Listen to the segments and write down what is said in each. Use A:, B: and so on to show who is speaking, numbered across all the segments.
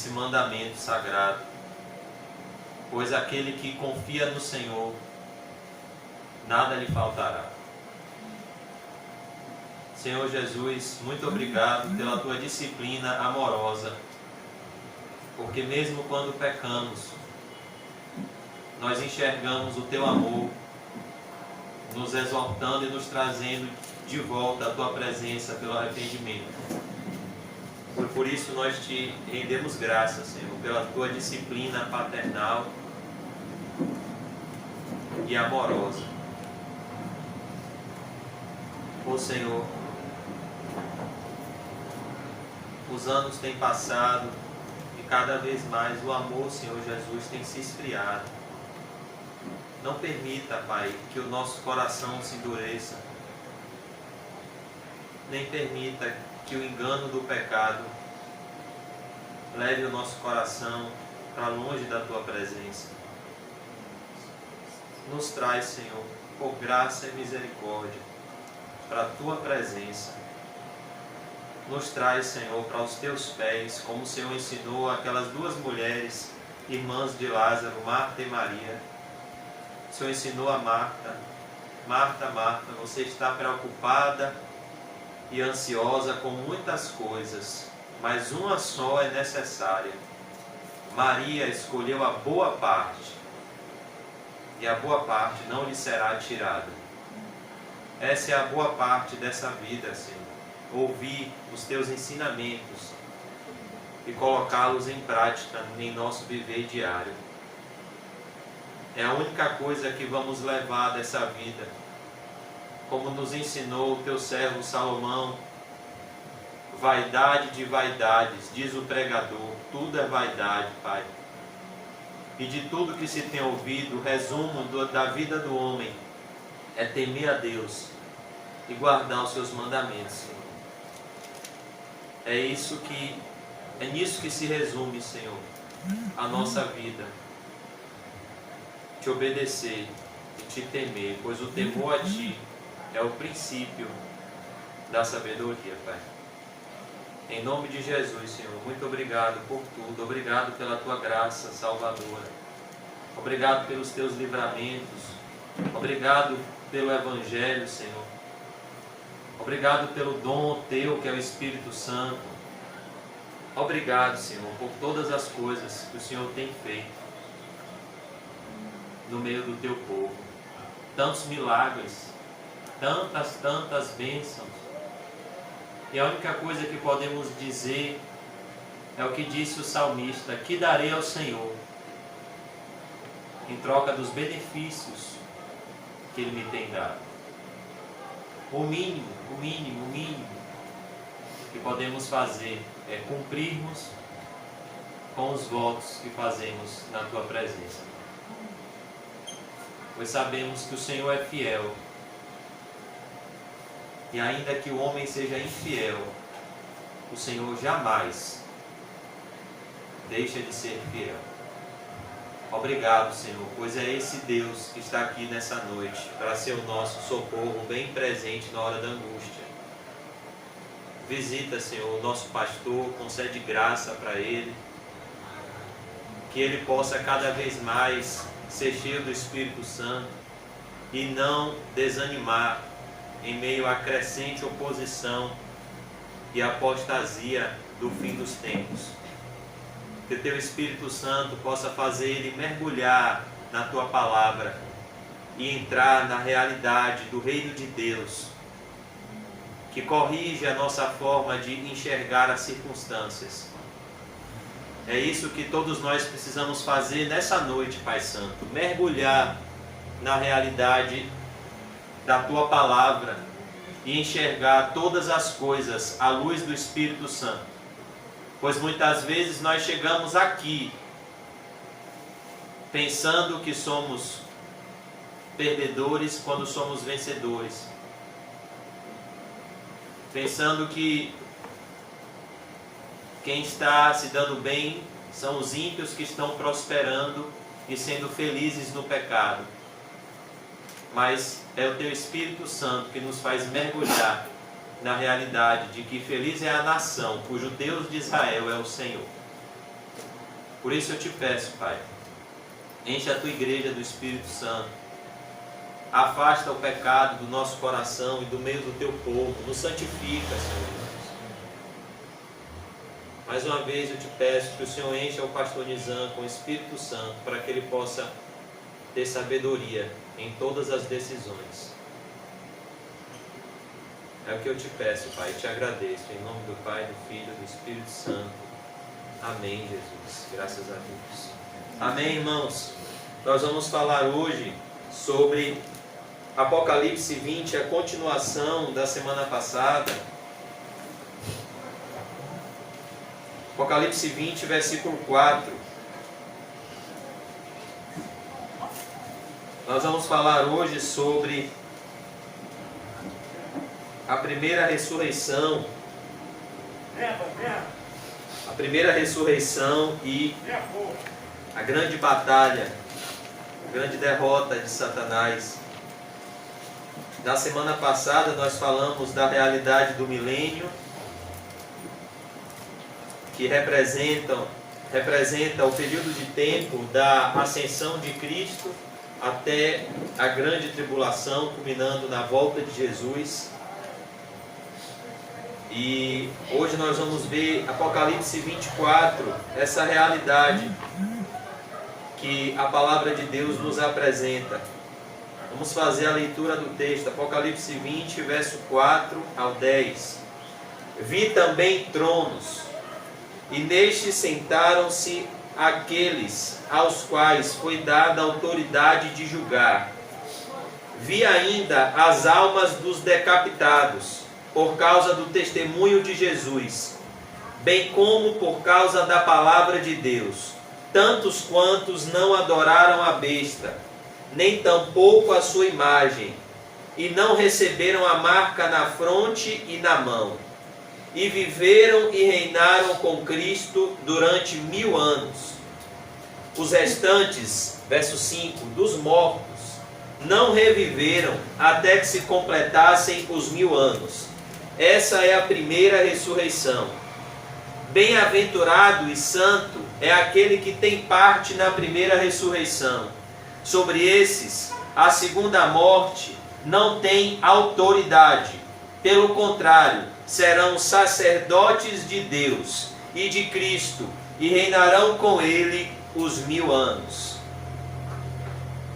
A: esse mandamento sagrado, pois aquele que confia no Senhor, nada lhe faltará. Senhor Jesus, muito obrigado pela tua disciplina amorosa, porque mesmo quando pecamos, nós enxergamos o teu amor, nos exortando e nos trazendo de volta à tua presença pelo arrependimento. Por isso nós te rendemos graças, Senhor, pela tua disciplina paternal e amorosa. Ó Senhor, os anos têm passado e cada vez mais o amor, Senhor Jesus, tem se esfriado. Não permita, Pai, que o nosso coração se endureça. Nem permita que o engano do pecado leve o nosso coração para longe da tua presença. Nos traz, Senhor, por graça e misericórdia, para a tua presença. Nos traz, Senhor, para os teus pés, como o Senhor ensinou aquelas duas mulheres, irmãs de Lázaro, Marta e Maria. O Senhor ensinou a Marta: Marta, Marta, você está preocupada e ansiosa com muitas coisas, mas uma só é necessária. Maria escolheu a boa parte, e a boa parte não lhe será tirada. Essa é a boa parte dessa vida, Senhor. Ouvir os teus ensinamentos e colocá-los em prática em nosso viver diário. É a única coisa que vamos levar dessa vida. Como nos ensinou o teu servo Salomão: vaidade de vaidades, diz o pregador, tudo é vaidade, Pai. E de tudo que se tem ouvido, o resumo da vida do homem é temer a Deus e guardar os seus mandamentos, Senhor. É nisso que se resume, Senhor, a nossa vida. Te obedecer e te temer, pois o temor a Ti é o princípio da sabedoria, Pai. Em nome de Jesus, Senhor, muito obrigado por tudo. Obrigado pela Tua graça salvadora. Obrigado pelos Teus livramentos. Obrigado pelo Evangelho, Senhor. Obrigado pelo dom Teu, que é o Espírito Santo. Obrigado, Senhor, por todas as coisas que o Senhor tem feito no meio do Teu povo. Tantos milagres, tantas bênçãos. E a única coisa que podemos dizer é o que disse o salmista: que darei ao Senhor em troca dos benefícios que Ele me tem dado. O mínimo que podemos fazer é cumprirmos com os votos que fazemos na Tua presença. Pois sabemos que o Senhor é fiel. E ainda que o homem seja infiel, o Senhor jamais deixa de ser fiel. Obrigado, Senhor, pois é esse Deus que está aqui nessa noite para ser o nosso socorro bem presente na hora da angústia. Visita, Senhor, o nosso pastor, concede graça para ele, que ele possa cada vez mais ser cheio do Espírito Santo e não desanimar em meio à crescente oposição e apostasia do fim dos tempos. Que Teu Espírito Santo possa fazer ele mergulhar na Tua palavra e entrar na realidade do reino de Deus, que corrige a nossa forma de enxergar as circunstâncias. É isso que todos nós precisamos fazer nessa noite, Pai Santo. Mergulhar na realidade da Tua palavra e enxergar todas as coisas à luz do Espírito Santo. Pois muitas vezes nós chegamos aqui pensando que somos perdedores quando somos vencedores. Pensando que quem está se dando bem são os ímpios que estão prosperando e sendo felizes no pecado. Mas é o Teu Espírito Santo que nos faz mergulhar na realidade de que feliz é a nação cujo Deus de Israel é o Senhor. Por isso eu te peço, Pai, enche a tua igreja do Espírito Santo, afasta o pecado do nosso coração e do meio do teu povo, nos santifica, Senhor Jesus. Mais uma vez eu te peço que o Senhor encha o pastor Nizam com o Espírito Santo, para que ele possa ter sabedoria em todas as decisões. É o que eu te peço, Pai, e te agradeço, em nome do Pai, do Filho e do Espírito Santo. Amém, Jesus. Graças a Deus. Amém, irmãos. Nós vamos falar hoje sobre Apocalipse 20, a continuação da semana passada. Apocalipse 20, versículo 4. Nós vamos falar hoje sobre a primeira ressurreição. A primeira ressurreição e a grande batalha, a grande derrota de Satanás. Na semana passada nós falamos da realidade do milênio, que representa o período de tempo da ascensão de Cristo até a grande tribulação, culminando na volta de Jesus. E hoje nós vamos ver Apocalipse 24, essa realidade que a palavra de Deus nos apresenta. Vamos fazer a leitura do texto, Apocalipse 20, verso 4 ao 10. Vi também tronos, e nestes sentaram-se aqueles aos quais foi dada a autoridade de julgar. Vi ainda as almas dos decapitados, por causa do testemunho de Jesus, bem como por causa da palavra de Deus, tantos quantos não adoraram a besta, nem tampouco a sua imagem, e não receberam a marca na fronte e na mão, e viveram e reinaram com Cristo durante 1000 anos. Os restantes, verso 5, dos mortos, não reviveram até que se completassem os 1000 anos. Essa é a primeira ressurreição. Bem-aventurado e santo é aquele que tem parte na primeira ressurreição. Sobre esses, a segunda morte não tem autoridade. Pelo contrário, serão sacerdotes de Deus e de Cristo, e reinarão com ele os 1000 anos.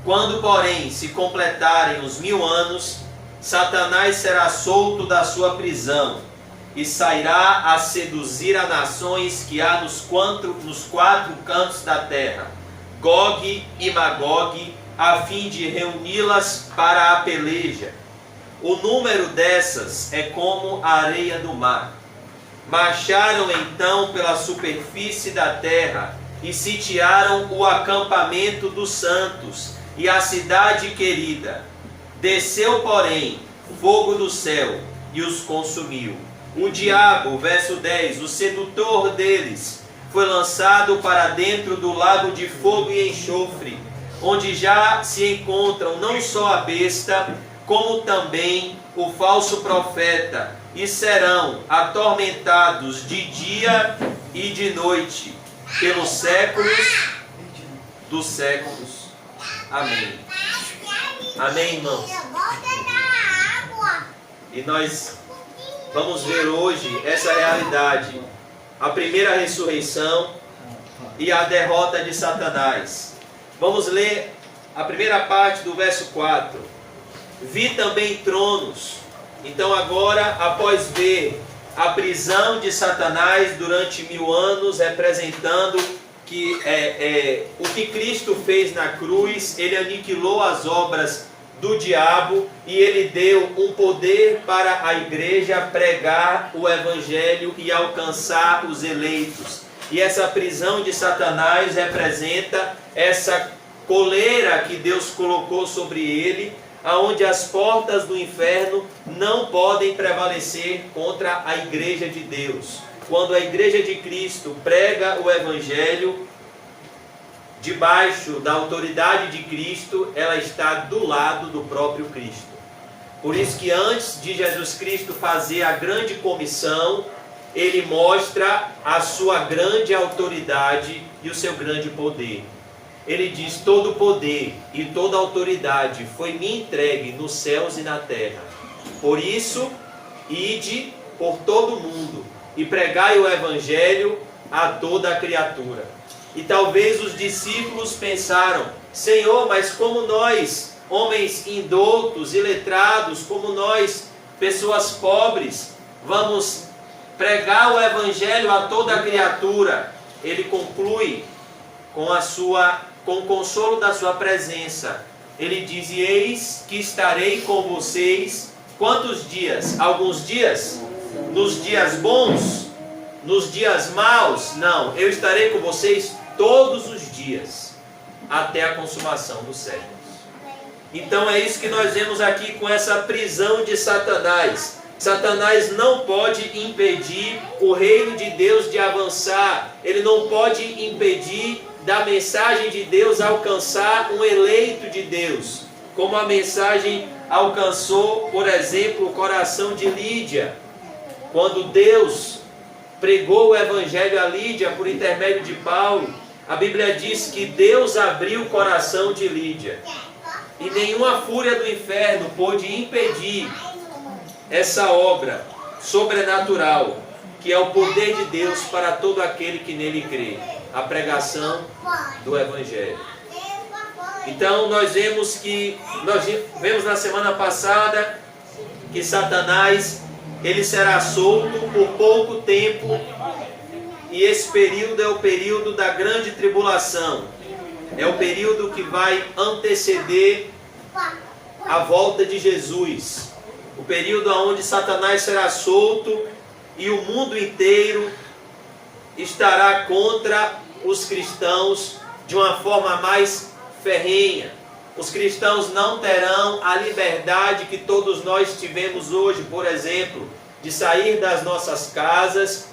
A: Quando, porém, se completarem os 1000 anos, Satanás será solto da sua prisão e sairá a seduzir as nações que há nos 4 cantos da terra, Gog e Magog, a fim de reuni-las para a peleja. O número dessas é como a areia do mar. Marcharam então pela superfície da terra e sitiaram o acampamento dos santos e a cidade querida. Desceu, porém, fogo do céu e os consumiu. O diabo, verso 10, o sedutor deles, foi lançado para dentro do lago de fogo e enxofre, onde já se encontram não só a besta, como também o falso profeta, e serão atormentados de dia e de noite, pelos séculos dos séculos. Amém. Amém, irmãos? E nós vamos ver hoje essa realidade, a primeira ressurreição e a derrota de Satanás. Vamos ler a primeira parte do verso 4. Vi também tronos. Então agora, após ver a prisão de Satanás durante 1000 anos, representando que o que Cristo fez na cruz, ele aniquilou as obras do diabo e ele deu um poder para a igreja pregar o evangelho e alcançar os eleitos. E essa prisão de Satanás representa essa coleira que Deus colocou sobre ele, aonde as portas do inferno não podem prevalecer contra a igreja de Deus. Quando a igreja de Cristo prega o evangelho debaixo da autoridade de Cristo, ela está do lado do próprio Cristo. Por isso que antes de Jesus Cristo fazer a grande comissão, ele mostra a sua grande autoridade e o seu grande poder. Ele diz: todo poder e toda autoridade foi me entregue nos céus e na terra. Por isso, ide por todo o mundo e pregai o evangelho a toda a criatura. E talvez os discípulos pensaram: Senhor, mas como nós, homens indoutos e letrados, como nós, pessoas pobres, vamos pregar o evangelho a toda a criatura? Ele conclui com o consolo da sua presença. Ele diz: eis que estarei com vocês quantos dias? Alguns dias? Nos dias bons? Nos dias maus? Não, eu estarei com vocês todos os dias, até a consumação dos séculos. Então é isso que nós vemos aqui com essa prisão de Satanás. Satanás não pode impedir o reino de Deus de avançar. Ele não pode impedir da mensagem de Deus alcançar um eleito de Deus, como a mensagem alcançou, por exemplo, o coração de Lídia. Quando Deus pregou o evangelho a Lídia por intermédio de Paulo, a Bíblia diz que Deus abriu o coração de Lídia. E nenhuma fúria do inferno pôde impedir essa obra sobrenatural, que é o poder de Deus para todo aquele que nele crê, a pregação do evangelho. Então nós vemos na semana passada que Satanás, ele será solto por pouco tempo, e esse período é o período da grande tribulação. É o período que vai anteceder a volta de Jesus. O período onde Satanás será solto e o mundo inteiro estará contra os cristãos de uma forma mais ferrenha. Os cristãos não terão a liberdade que todos nós tivemos hoje, por exemplo, de sair das nossas casas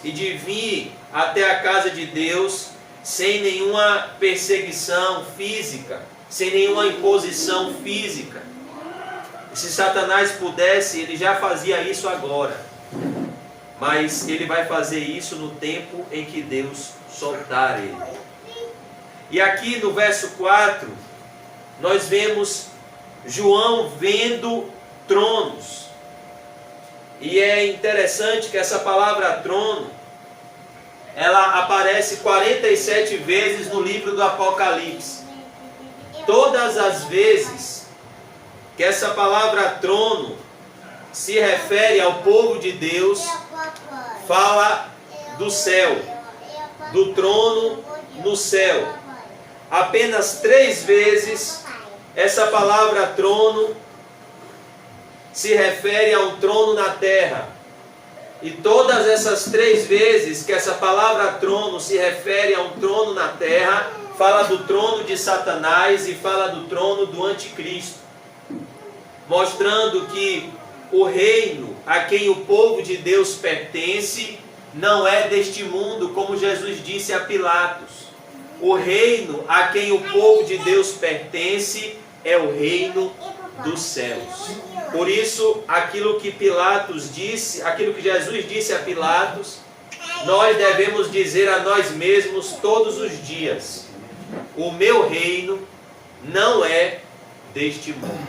A: e de vir até a casa de Deus sem nenhuma perseguição física, sem nenhuma imposição física. E se Satanás pudesse, ele já fazia isso agora. Mas ele vai fazer isso no tempo em que Deus soltar ele. E aqui no verso 4, nós vemos João vendo tronos. E é interessante que essa palavra trono, ela aparece 47 vezes no livro do Apocalipse. Todas as vezes que essa palavra trono se refere ao povo de Deus, fala do céu, do trono no céu. Apenas 3 vezes essa palavra trono se refere a um trono na terra. E todas essas 3 vezes que essa palavra trono se refere a um trono na terra, fala do trono de Satanás e fala do trono do anticristo, mostrando que o reino a quem o povo de Deus pertence não é deste mundo, como Jesus disse a Pilatos. O reino a quem o povo de Deus pertence é o reino dos céus. Por isso, aquilo que Pilatos disse, aquilo que Jesus disse a Pilatos, nós devemos dizer a nós mesmos todos os dias: o meu reino não é deste mundo.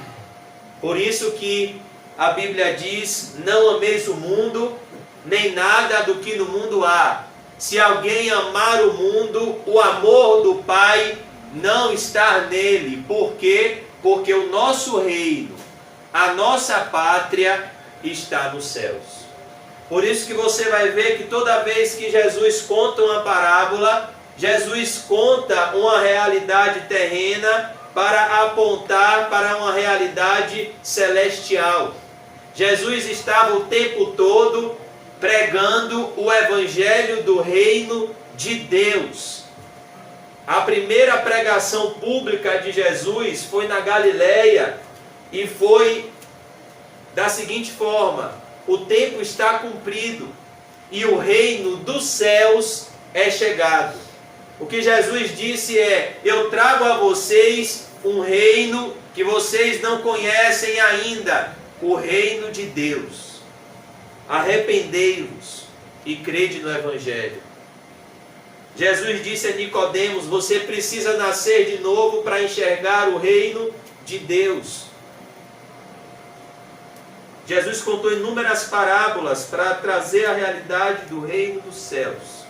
A: Por isso que a Bíblia diz: não ameis o mundo, nem nada do que no mundo há. Se alguém amar o mundo, o amor do Pai não está nele. Por quê? Porque o nosso reino, a nossa pátria, está nos céus. Por isso que você vai ver que toda vez que Jesus conta uma parábola, Jesus conta uma realidade terrena para apontar para uma realidade celestial. Jesus estava o tempo todo pregando o evangelho do reino de Deus. A primeira pregação pública de Jesus foi na Galileia e foi da seguinte forma: o tempo está cumprido e o reino dos céus é chegado. O que Jesus disse é: eu trago a vocês um reino que vocês não conhecem ainda, o reino de Deus. Arrependei-vos
B: e crede no Evangelho. Jesus disse a Nicodemos: você precisa nascer de novo para enxergar o reino de Deus. Jesus contou inúmeras parábolas para trazer a realidade do reino dos céus.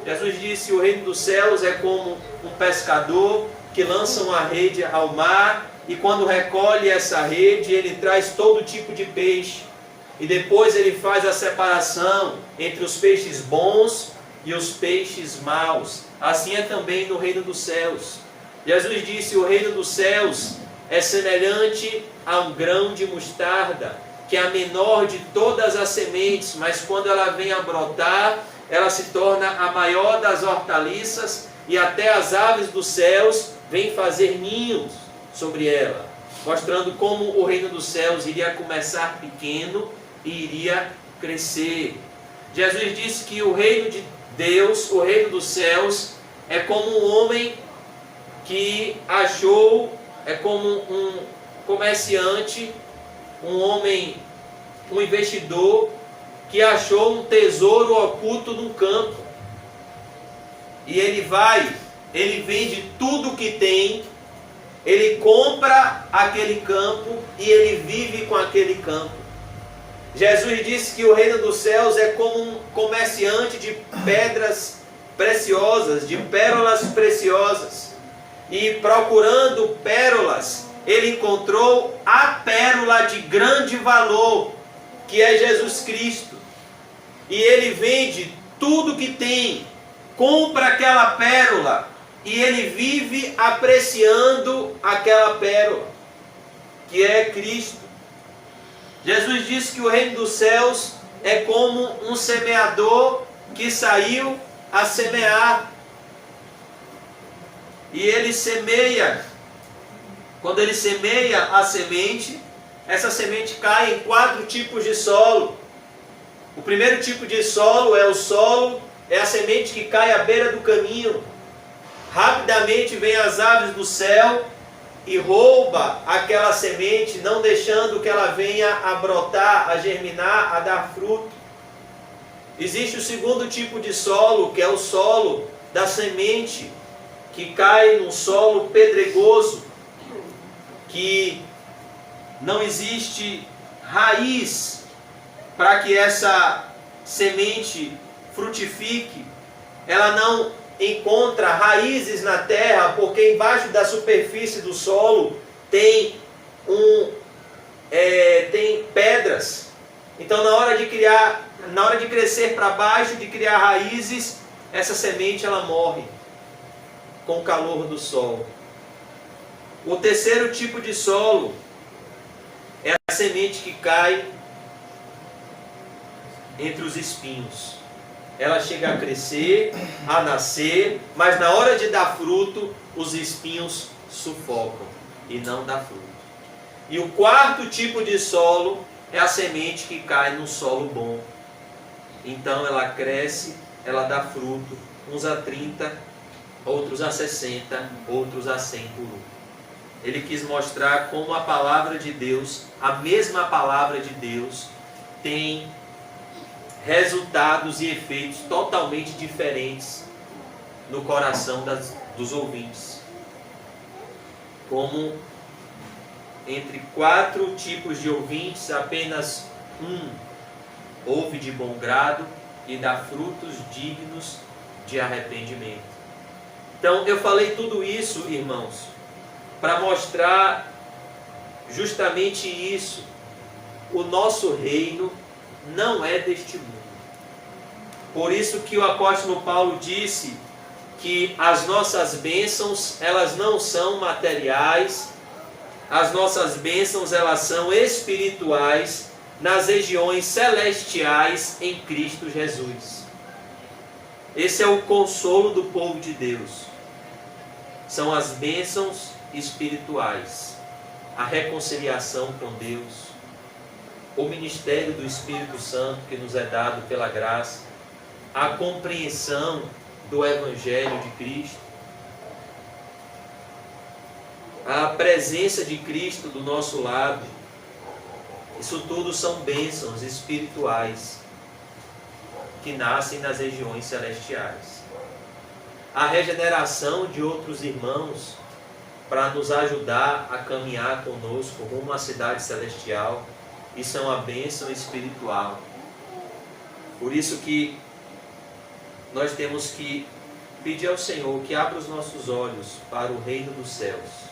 B: Jesus disse: o reino dos céus é como um pescador que lança uma rede ao mar, e quando recolhe essa rede, ele traz todo tipo de peixe. E depois ele faz a separação entre os peixes bons e os peixes maus. Assim é também no reino dos céus. Jesus disse: o reino dos céus é semelhante a um grão de mostarda, que é a menor de todas as sementes, mas quando ela vem a brotar, ela se torna a maior das hortaliças, e até as aves dos céus vêm fazer ninhos sobre ela, mostrando como o reino dos céus iria começar pequeno e iria crescer. Jesus disse que o reino de Deus, o reino dos céus, é como um homem que achou, é como um comerciante, um homem, um investidor que achou um tesouro oculto num campo. E ele vende tudo que tem, ele compra aquele campo e ele vive com aquele campo. Jesus disse que o reino dos céus é como um comerciante de pedras preciosas, de pérolas preciosas. E procurando pérolas, ele encontrou a pérola de grande valor, que é Jesus Cristo. E ele vende tudo que tem, compra aquela pérola, e ele vive apreciando aquela pérola, que é Cristo. Jesus disse que o reino dos céus é como um semeador que saiu a semear. E ele semeia. Quando ele semeia a semente, essa semente cai em 4 tipos de solo. O primeiro tipo de solo é a semente que cai à beira do caminho. Rapidamente vem as aves do céu e rouba aquela semente, não deixando que ela venha a brotar, a germinar, a dar fruto. Existe o segundo tipo de solo, que é o solo da semente, que cai num solo pedregoso, que não existe raiz para que essa semente frutifique. Ela não encontra raízes na terra, porque embaixo da superfície do solo tem pedras. Então na hora de crescer para baixo, de criar raízes, essa semente ela morre com o calor do sol. O terceiro tipo de solo é a semente que cai entre os espinhos. Ela chega a crescer, a nascer, mas na hora de dar fruto, os espinhos sufocam e não dá fruto. E o quarto tipo de solo é a semente que cai no solo bom. Então ela cresce, ela dá fruto, uns a 30, outros a 60, outros a 100 por um. Ele quis mostrar como a palavra de Deus, a mesma palavra de Deus, tem resultados e efeitos totalmente diferentes no coração dos ouvintes. Como entre 4 tipos de ouvintes, apenas um ouve de bom grado e dá frutos dignos de arrependimento. Então eu falei tudo isso, irmãos, para mostrar justamente isso. O nosso reino não é deste mundo. Por isso que o apóstolo Paulo disse que as nossas bênçãos, elas não são materiais, as nossas bênçãos, elas são espirituais, nas regiões celestiais em Cristo Jesus. Esse é o consolo do povo de Deus. São as bênçãos espirituais, a reconciliação com Deus, o ministério do Espírito Santo que nos é dado pela graça, a compreensão do Evangelho de Cristo, a presença de Cristo do nosso lado. Isso tudo são bênçãos espirituais. que nascem nas regiões celestiais. A regeneração de outros irmãos para nos ajudar a caminhar conosco rumo à cidade celestial, isso é uma bênção espiritual. Por isso que nós temos que pedir ao Senhor que abra os nossos olhos para o reino dos céus.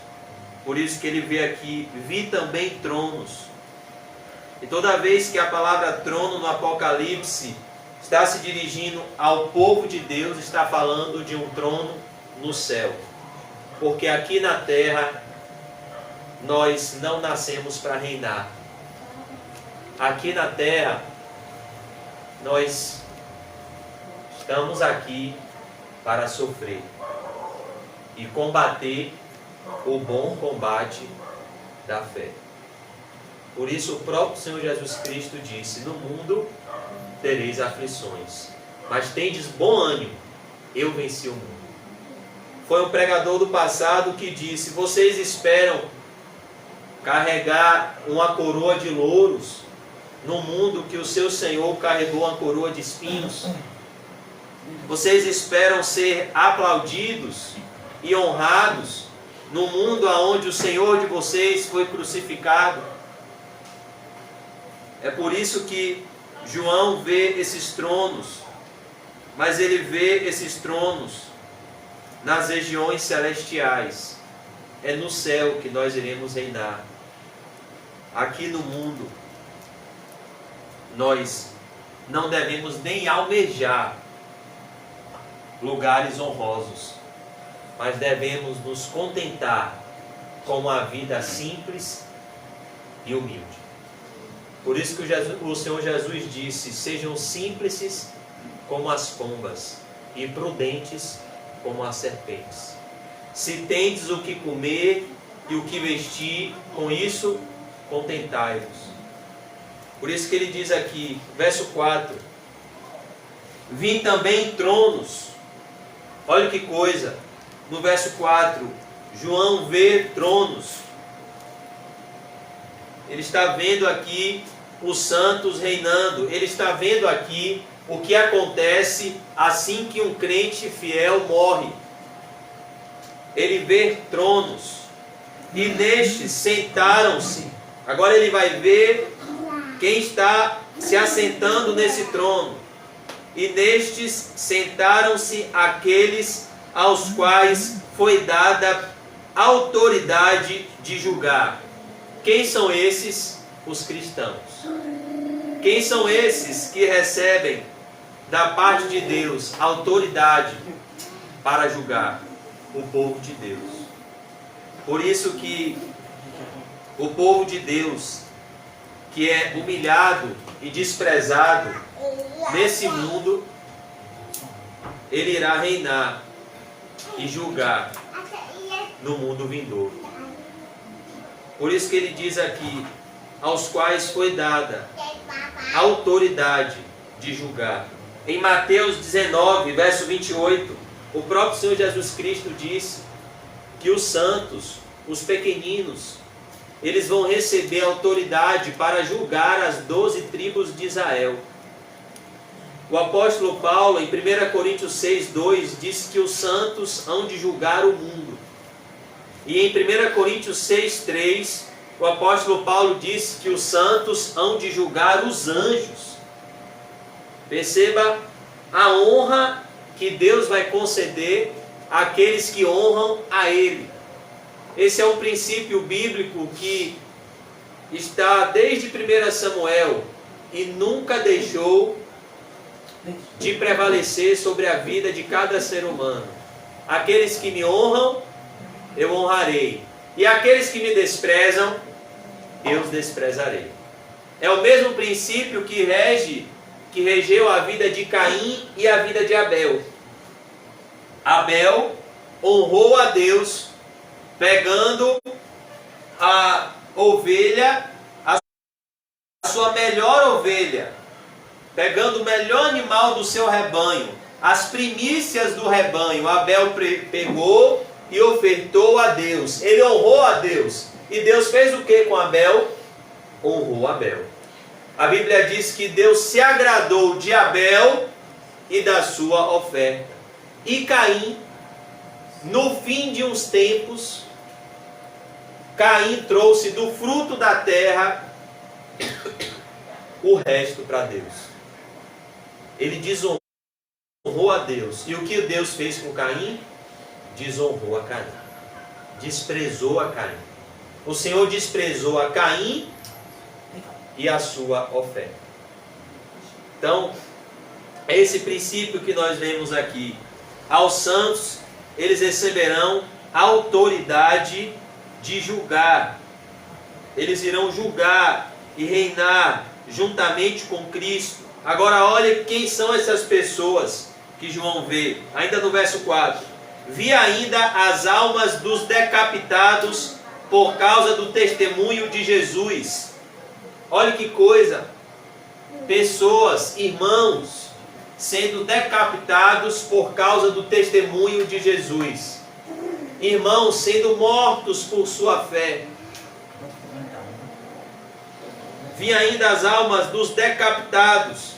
B: Por isso que ele vê aqui, vi também tronos. E toda vez que a palavra trono no Apocalipse está se dirigindo ao povo de Deus, está falando de um trono no céu. Porque aqui na terra nós não nascemos para reinar. Aqui na terra nós estamos aqui para sofrer e combater o bom combate da fé. Por isso o próprio Senhor Jesus Cristo disse: no mundo tereis aflições, mas tendes bom ânimo, eu venci o mundo. Foi um pregador do passado que disse: vocês esperam carregar uma coroa de louros no mundo que o seu Senhor carregou uma coroa de espinhos? Vocês esperam ser aplaudidos e honrados no mundo onde o Senhor de vocês foi crucificado? É por isso que João vê esses tronos, mas ele vê esses tronos nas regiões celestiais. É no céu que nós iremos reinar. Aqui no mundo, nós não devemos nem almejar lugares honrosos, mas devemos nos contentar com uma vida simples e humilde. Por isso que o Senhor Jesus disse: sejam simples como as pombas e prudentes como as serpentes. Se tendes o que comer e o que vestir, com isso contentai-vos. Por isso que ele diz aqui, verso 4: vi também tronos. Olha que coisa, no verso 4, João vê tronos. Ele está vendo aqui os santos reinando. Ele está vendo aqui o que acontece assim que um crente fiel morre. Ele vê tronos, e nestes sentaram-se. Agora ele vai ver quem está se assentando nesse trono. E nestes sentaram-se aqueles aos quais foi dada autoridade de julgar. Quem são esses? Os cristãos. Quem são esses que recebem da parte de Deus autoridade para julgar? O povo de Deus. Por isso que o povo de Deus, que é humilhado e desprezado nesse mundo, ele irá reinar e julgar no mundo vindouro. Por isso que ele diz aqui, aos quais foi dada autoridade de julgar. Em Mateus 19, verso 28, o próprio Senhor Jesus Cristo disse que os santos, os pequeninos, eles vão receber autoridade para julgar as 12 tribos de Israel. O apóstolo Paulo, em 1 Coríntios 6, 2, diz que os santos hão de julgar o mundo. E em 1 Coríntios 6, 3, o apóstolo Paulo diz que os santos hão de julgar os anjos. Perceba a honra que Deus vai conceder àqueles que honram a Ele. Esse é um princípio bíblico que está desde 1 Samuel e nunca deixou de prevalecer sobre a vida de cada ser humano. Aqueles que me honram, eu honrarei. E aqueles que me desprezam, eu os desprezarei. É o mesmo princípio que regeu a vida de Caim e a vida de Abel. Abel honrou a Deus pegando a ovelha, a sua melhor ovelha, pegando o melhor animal do seu rebanho, as primícias do rebanho, Abel pegou e ofertou a Deus. Ele honrou a Deus. E Deus fez o que com Abel? Honrou Abel. A Bíblia diz que Deus se agradou de Abel e da sua oferta. E Caim, no fim de uns tempos, Caim trouxe do fruto da terra o resto para Deus. Ele desonrou a Deus. E o que Deus fez com Caim? Desonrou a Caim. Desprezou a Caim. O Senhor desprezou a Caim e a sua oferta. Então, é esse princípio que nós vemos aqui. Aos santos, eles receberão autoridade de julgar. Eles irão julgar e reinar juntamente com Cristo. Agora olha quem são essas pessoas que João vê. Ainda no verso 4. Vi ainda as almas dos decapitados por causa do testemunho de Jesus. Olha que coisa. Pessoas, irmãos, sendo decapitados por causa do testemunho de Jesus. Irmãos sendo mortos por sua fé. Vi ainda as almas dos decapitados.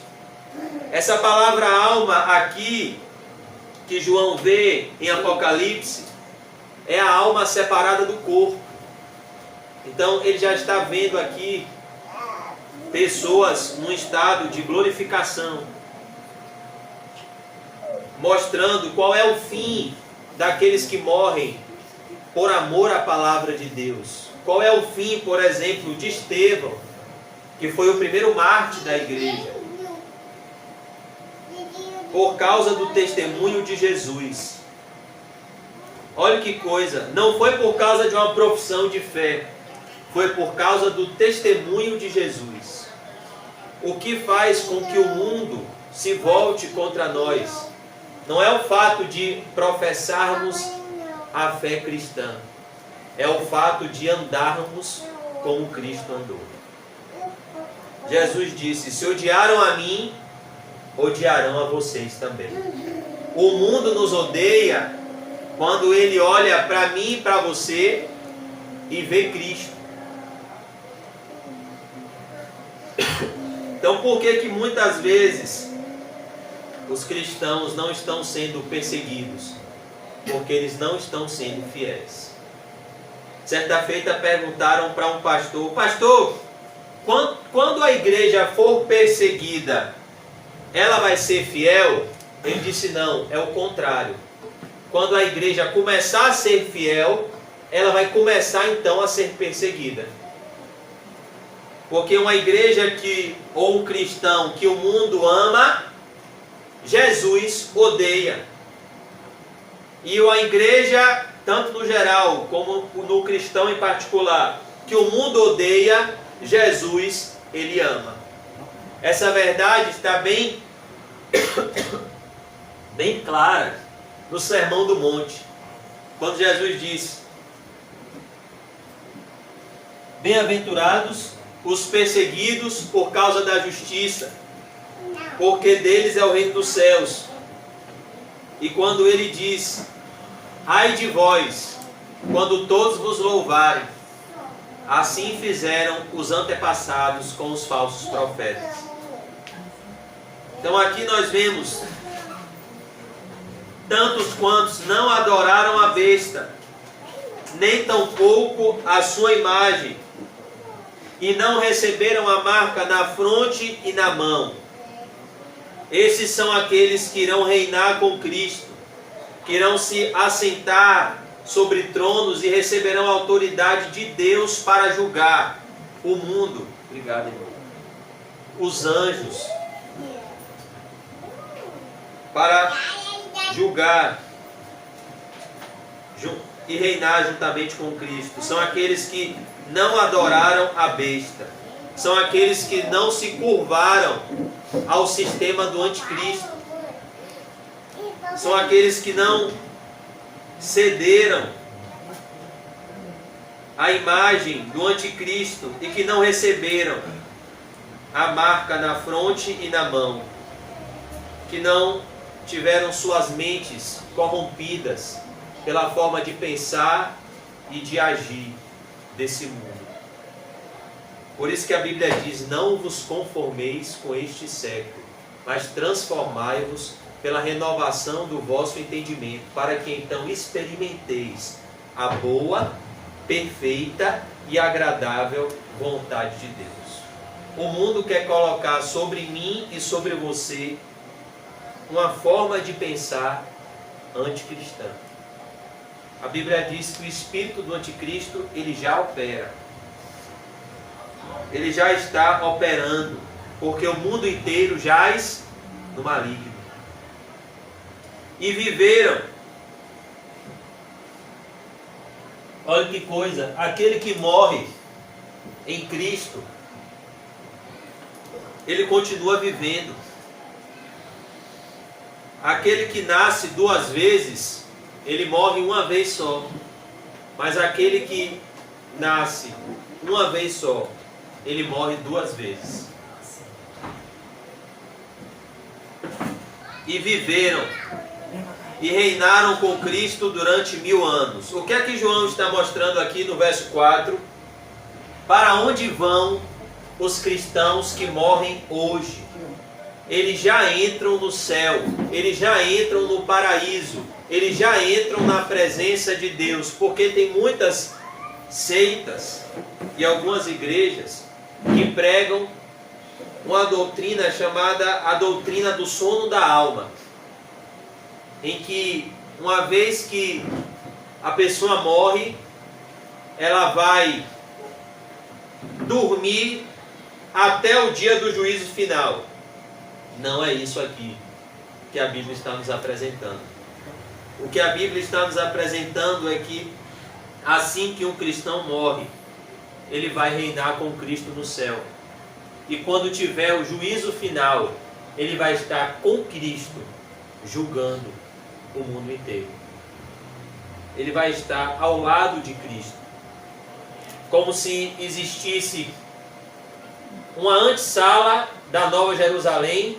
B: Essa palavra alma aqui, que João vê em Apocalipse, é a alma separada do corpo. Então ele já está vendo aqui pessoas num estado de glorificação, mostrando qual é o fim daqueles que morrem por amor à palavra de Deus. Qual é o fim, por exemplo, de Estevão, que foi o primeiro mártir da igreja, por causa do testemunho de Jesus. Olha que coisa, não foi por causa de uma profissão de fé, foi por causa do testemunho de Jesus. O que faz com que o mundo se volte contra nós não é o fato de professarmos a fé cristã, é o fato de andarmos como Cristo andou. Jesus disse: se odiaram a mim, odiarão a vocês também. O mundo nos odeia quando ele olha para mim e para você e vê Cristo. Então por que muitas vezes os cristãos não estão sendo perseguidos? Porque eles não estão sendo fiéis. Certa feita perguntaram para um pastor: pastor, quando a igreja for perseguida, ela vai ser fiel? Ele disse: não, é o contrário. Quando a igreja começar a ser fiel, ela vai começar então a ser perseguida. Porque uma igreja ou um cristão que o mundo ama, Jesus odeia. E uma igreja, tanto no geral como no cristão em particular, que o mundo odeia, Jesus ele ama. Essa verdade está bem clara no Sermão do Monte, quando Jesus disse: bem-aventurados os perseguidos por causa da justiça, porque deles é o reino dos céus. E quando ele diz: ai de vós, quando todos vos louvarem, assim fizeram os antepassados com os falsos profetas. Então aqui nós vemos tantos quantos não adoraram a besta, nem tampouco a sua imagem, e não receberam a marca na fronte e na mão. Esses são aqueles que irão reinar com Cristo, que irão se assentar sobre tronos e receberão a autoridade de Deus para julgar o mundo. Obrigado, irmão. Os anjos, para julgar e reinar juntamente com Cristo. São aqueles que não adoraram a besta. São aqueles que não se curvaram ao sistema do anticristo. São aqueles que não cederam à imagem do anticristo e que não receberam a marca na fronte e na mão, que não tiveram suas mentes corrompidas pela forma de pensar e de agir desse mundo. Por isso que a Bíblia diz: não vos conformeis com este século, mas transformai-vos pela renovação do vosso entendimento, para que então experimenteis a boa, perfeita e agradável vontade de Deus. O mundo quer colocar sobre mim e sobre você uma forma de pensar anticristã. A Bíblia diz que o espírito do anticristo, ele já opera. Ele já está operando, porque o mundo inteiro jaz no maligno. E viveram. Olha que coisa, aquele que morre em Cristo, ele continua vivendo. Aquele que nasce duas vezes, ele morre uma vez só. Mas aquele que nasce uma vez só, ele morre duas vezes. E viveram e reinaram com Cristo durante 1000 anos. O que é que João está mostrando aqui no verso 4? Para onde vão os cristãos que morrem hoje? Eles já entram no céu, eles já entram no paraíso, eles já entram na presença de Deus, porque tem muitas seitas e algumas igrejas que pregam uma doutrina chamada a doutrina do sono da alma, em que uma vez que a pessoa morre, ela vai dormir até o dia do juízo final. Não é isso aqui que a Bíblia está nos apresentando. O que a Bíblia está nos apresentando é que assim que um cristão morre, ele vai reinar com Cristo no céu. E quando tiver o juízo final, ele vai estar com Cristo, julgando o mundo inteiro. Ele vai estar ao lado de Cristo. Como se existisse uma antessala da Nova Jerusalém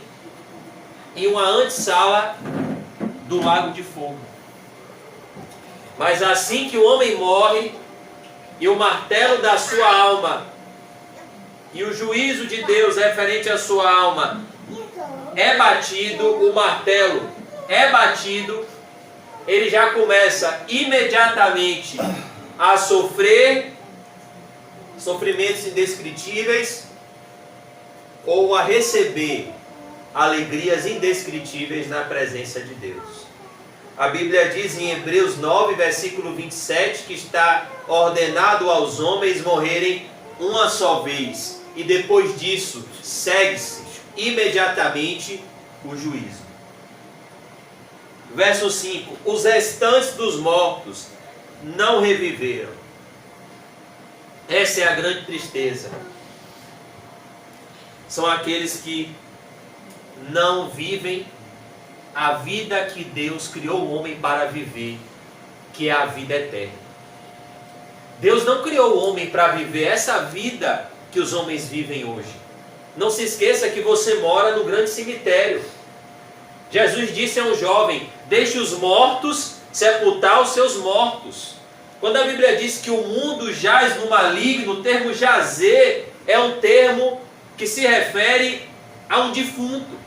B: e uma antessala do Lago de Fogo. Mas assim que o homem morre e o martelo da sua alma e o juízo de Deus referente à sua alma é batido, o martelo é batido, ele já começa imediatamente a sofrer sofrimentos indescritíveis ou a receber alegrias indescritíveis na presença de Deus. A Bíblia diz em Hebreus 9, versículo 27, que está ordenado aos homens morrerem uma só vez, e depois disso segue-se imediatamente o juízo. Verso 5: os restantes dos mortos não reviveram. Essa é a grande tristeza. São aqueles que não vivem a vida que Deus criou o homem para viver, que é a vida eterna. Deus não criou o homem para viver essa vida que os homens vivem hoje. Não se esqueça que você mora no grande cemitério. Jesus disse a um jovem: deixe os mortos sepultar os seus mortos. Quando a Bíblia diz que o mundo jaz no maligno, o termo jazer é um termo que se refere a um defunto.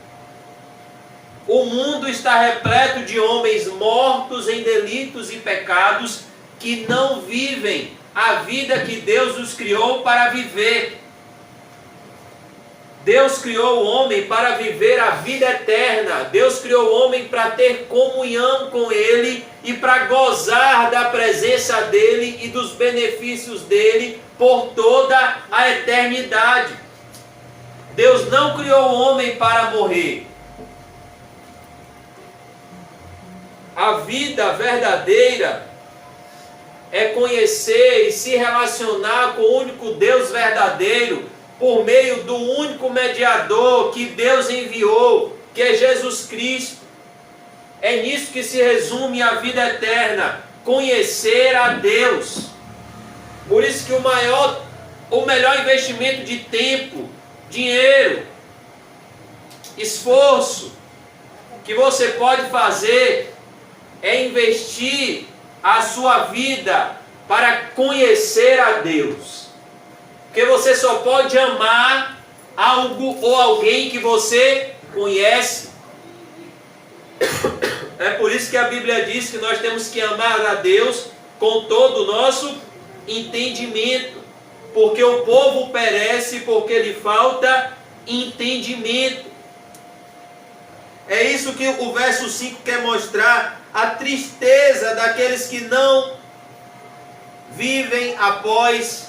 B: O mundo está repleto de homens mortos em delitos e pecados que não vivem a vida que Deus os criou para viver. Deus criou o homem para viver a vida eterna. Deus criou o homem para ter comunhão com Ele e para gozar da presença dEle e dos benefícios dEle por toda a eternidade. Deus não criou o homem para morrer. A vida verdadeira é conhecer e se relacionar com o único Deus verdadeiro por meio do único mediador que Deus enviou, que é Jesus Cristo. É nisso que se resume a vida eterna, conhecer a Deus. Por isso que o melhor investimento de tempo, dinheiro, esforço que você pode fazer é investir a sua vida para conhecer a Deus. Porque você só pode amar algo ou alguém que você conhece. É por isso que a Bíblia diz que nós temos que amar a Deus com todo o nosso entendimento. Porque o povo perece porque lhe falta entendimento. É isso que o verso 5 quer mostrar, a tristeza daqueles que não vivem após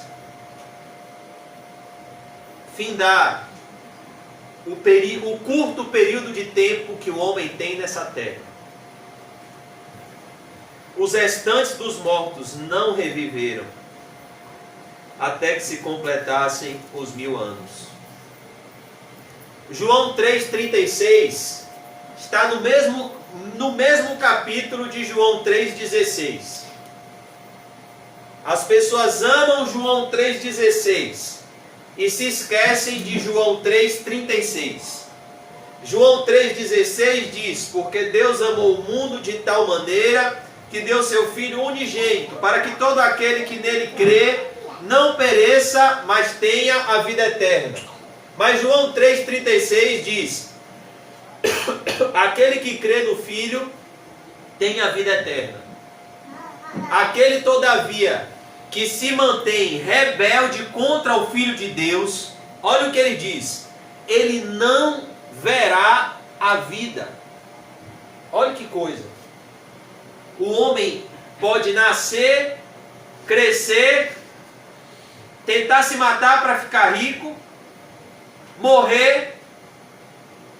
B: findar o curto período de tempo que o homem tem nessa terra. Os restantes dos mortos não reviveram até que se completassem os 1000 anos. João 3,36 está no mesmo capítulo de João 3,16. As pessoas amam João 3,16 e se esquecem de João 3,36. João 3,16 diz: porque Deus amou o mundo de tal maneira que deu seu Filho unigênito, para que todo aquele que nele crê não pereça, mas tenha a vida eterna. Mas João 3,36 diz: aquele que crê no Filho tem a vida eterna. Aquele, todavia, que se mantém rebelde contra o Filho de Deus, olha o que ele diz: ele não verá a vida. Olha que coisa. O homem pode nascer, crescer, tentar se matar para ficar rico, morrer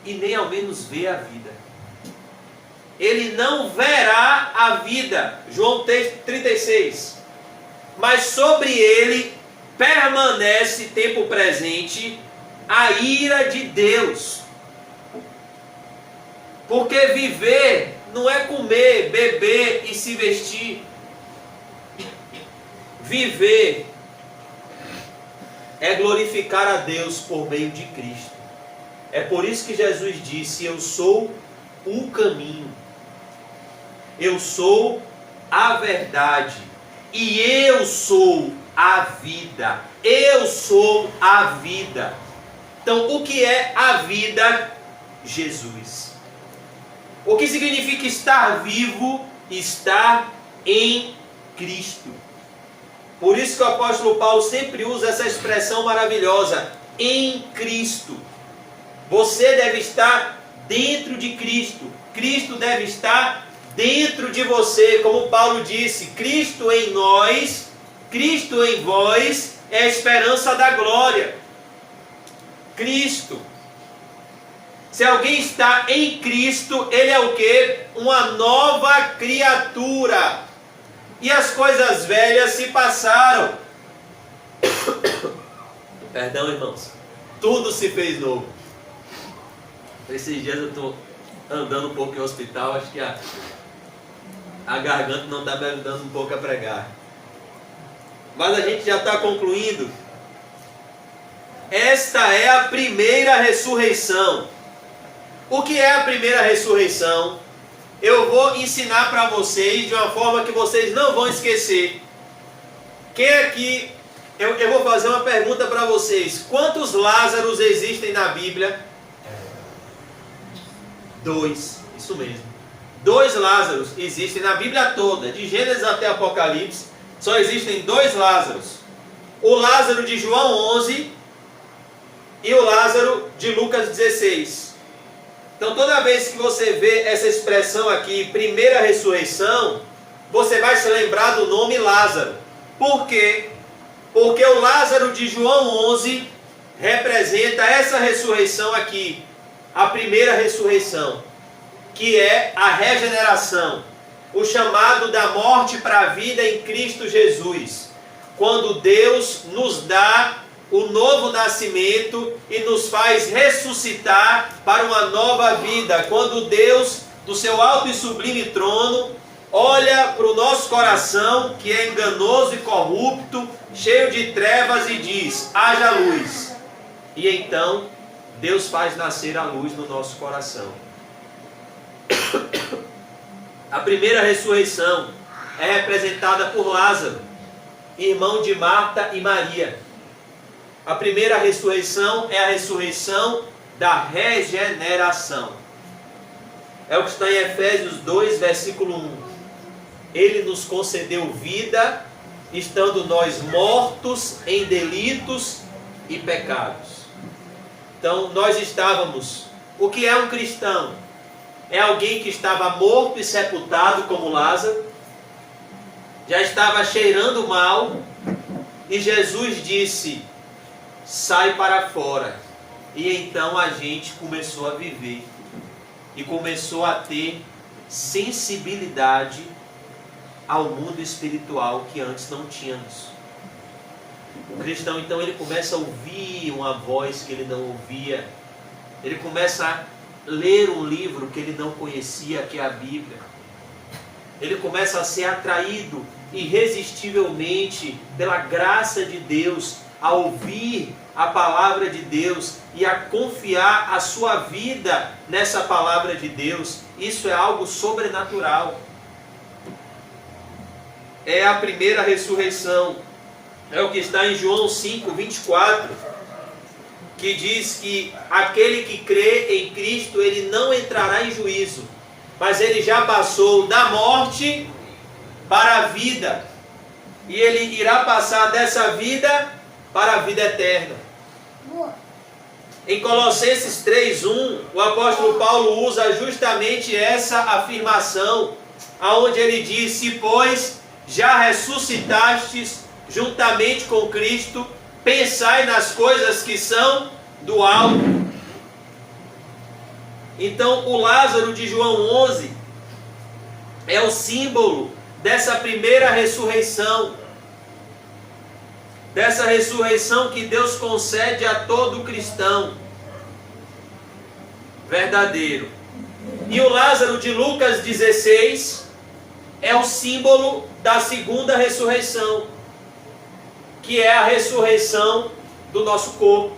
B: e nem ao menos ver a vida. Ele não verá a vida. João 3,36. Mas sobre ele permanece, tempo presente, a ira de Deus. Porque viver não é comer, beber e se vestir. Viver é glorificar a Deus por meio de Cristo. É por isso que Jesus disse: eu sou o caminho, eu sou a verdade e eu sou a vida. Eu sou a vida. Então, o que é a vida? Jesus. O que significa estar vivo? Estar em Cristo. Por isso que o apóstolo Paulo sempre usa essa expressão maravilhosa: em Cristo. Você deve estar dentro de Cristo. Cristo deve estar dentro de você. Como Paulo disse: Cristo em nós, Cristo em vós é a esperança da glória. Cristo. Se alguém está em Cristo, ele é o quê? Uma nova criatura. E as coisas velhas se passaram. Perdão, irmãos. Tudo se fez novo. Esses dias eu estou andando um pouco em hospital, acho que a garganta não está me ajudando um pouco a pregar. Mas a gente já está concluindo. Esta é a primeira ressurreição. O que é a primeira ressurreição? Eu vou ensinar para vocês de uma forma que vocês não vão esquecer. Quem aqui... Eu vou fazer uma pergunta para vocês. Quantos Lázaros existem na Bíblia? 2. Isso mesmo. 2 Lázaros existem na Bíblia toda. De Gênesis até Apocalipse, só existem 2 Lázaros. O Lázaro de João 11 e o Lázaro de Lucas 16. Então, toda vez que você vê essa expressão aqui, primeira ressurreição, você vai se lembrar do nome Lázaro. Por quê? Porque o Lázaro de João 11 representa essa ressurreição aqui, a primeira ressurreição, que é a regeneração, o chamado da morte para a vida em Cristo Jesus, quando Deus nos dá o novo nascimento e nos faz ressuscitar para uma nova vida. Quando Deus, do seu alto e sublime trono, olha para o nosso coração, que é enganoso e corrupto, cheio de trevas, e diz: haja luz. E então, Deus faz nascer a luz no nosso coração. A primeira ressurreição é representada por Lázaro, irmão de Marta e Maria. A primeira ressurreição é a ressurreição da regeneração. É o que está em Efésios 2, versículo 1. Ele nos concedeu vida, estando nós mortos em delitos e pecados. Então, nós estávamos... O que é um cristão? É alguém que estava morto e sepultado, como Lázaro, já estava cheirando mal, e Jesus disse: sai para fora. E então a gente começou a viver e começou a ter sensibilidade ao mundo espiritual que antes não tínhamos. O cristão, então, ele começa a ouvir uma voz que ele não ouvia. Ele começa a ler um livro que ele não conhecia, que é a Bíblia. Ele começa a ser atraído irresistivelmente pela graça de Deus, a ouvir a palavra de Deus e a confiar a sua vida nessa palavra de Deus. Isso é algo sobrenatural. É a primeira ressurreição. É o que está em João 5, 24, que diz que aquele que crê em Cristo, ele não entrará em juízo, mas ele já passou da morte para a vida, e ele irá passar dessa vida para a vida eterna. Em Colossenses 3:1, o apóstolo Paulo usa justamente essa afirmação, aonde ele diz: se pois já ressuscitastes juntamente com Cristo, pensai nas coisas que são do alto. Então, o Lázaro de João 11 é o símbolo dessa primeira ressurreição, dessa ressurreição que Deus concede a todo cristão verdadeiro. E o Lázaro de Lucas 16 é o símbolo da segunda ressurreição, que é a ressurreição do nosso corpo,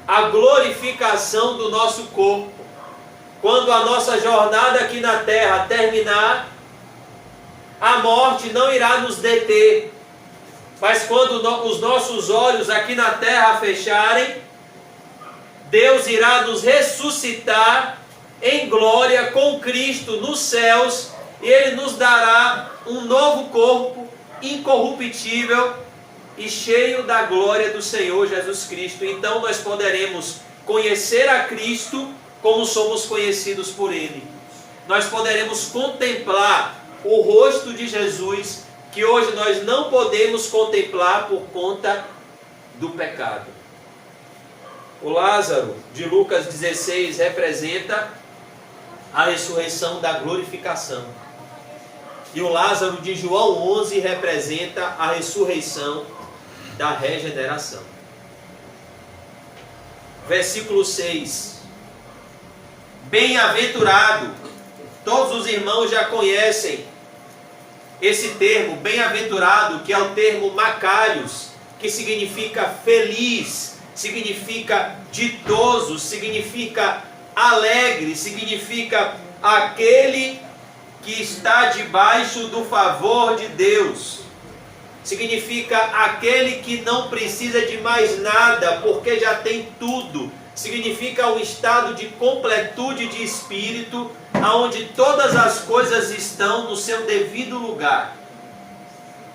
B: a glorificação do nosso corpo. Quando a nossa jornada aqui na terra terminar, a morte não irá nos deter, mas quando os nossos olhos aqui na terra fecharem, Deus irá nos ressuscitar em glória com Cristo nos céus, e Ele nos dará um novo corpo incorruptível e cheio da glória do Senhor Jesus Cristo. Então nós poderemos conhecer a Cristo como somos conhecidos por Ele. Nós poderemos contemplar o rosto de Jesus, que hoje nós não podemos contemplar por conta do pecado. O Lázaro de Lucas 16 representa a ressurreição da glorificação. E o Lázaro de João 11 representa a ressurreição da regeneração. Versículo 6. Bem-aventurado. Todos os irmãos já conhecem esse termo, bem-aventurado, que é o termo Macarios, que significa feliz, significa ditoso, significa alegre, significa aquele que está debaixo do favor de Deus. Significa aquele que não precisa de mais nada, porque já tem tudo. Significa um estado de completude de espírito, onde todas as coisas estão no seu devido lugar.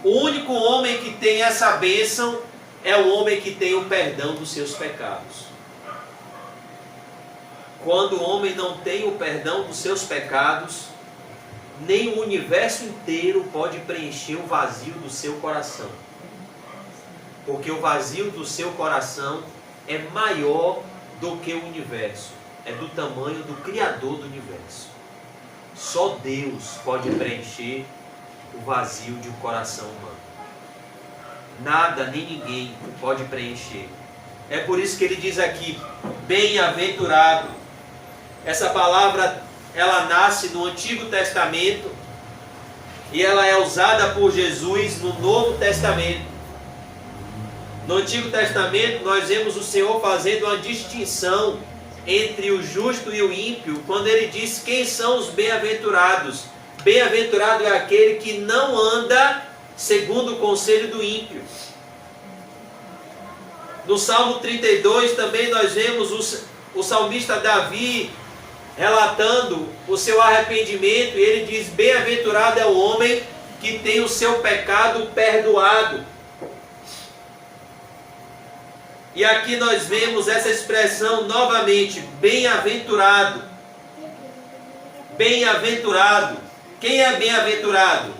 B: O único homem que tem essa bênção é o homem que tem o perdão dos seus pecados. Quando o homem não tem o perdão dos seus pecados, nem o universo inteiro pode preencher o vazio do seu coração. Porque o vazio do seu coração é maior do que o universo. É do tamanho do Criador do universo. Só Deus pode preencher o vazio de um coração humano. Nada nem ninguém pode preencher. É por isso que ele diz aqui, bem-aventurado. Essa palavra, ela nasce no Antigo Testamento e ela é usada por Jesus no Novo Testamento. No Antigo Testamento nós vemos o Senhor fazendo uma distinção entre o justo e o ímpio, quando ele diz quem são os bem-aventurados. Bem-aventurado é aquele que não anda segundo o conselho do ímpio. No Salmo 32 também nós vemos o salmista Davi relatando o seu arrependimento, e ele diz: bem-aventurado é o homem que tem o seu pecado perdoado. E aqui nós vemos essa expressão novamente, bem-aventurado. Bem-aventurado. Quem é bem-aventurado?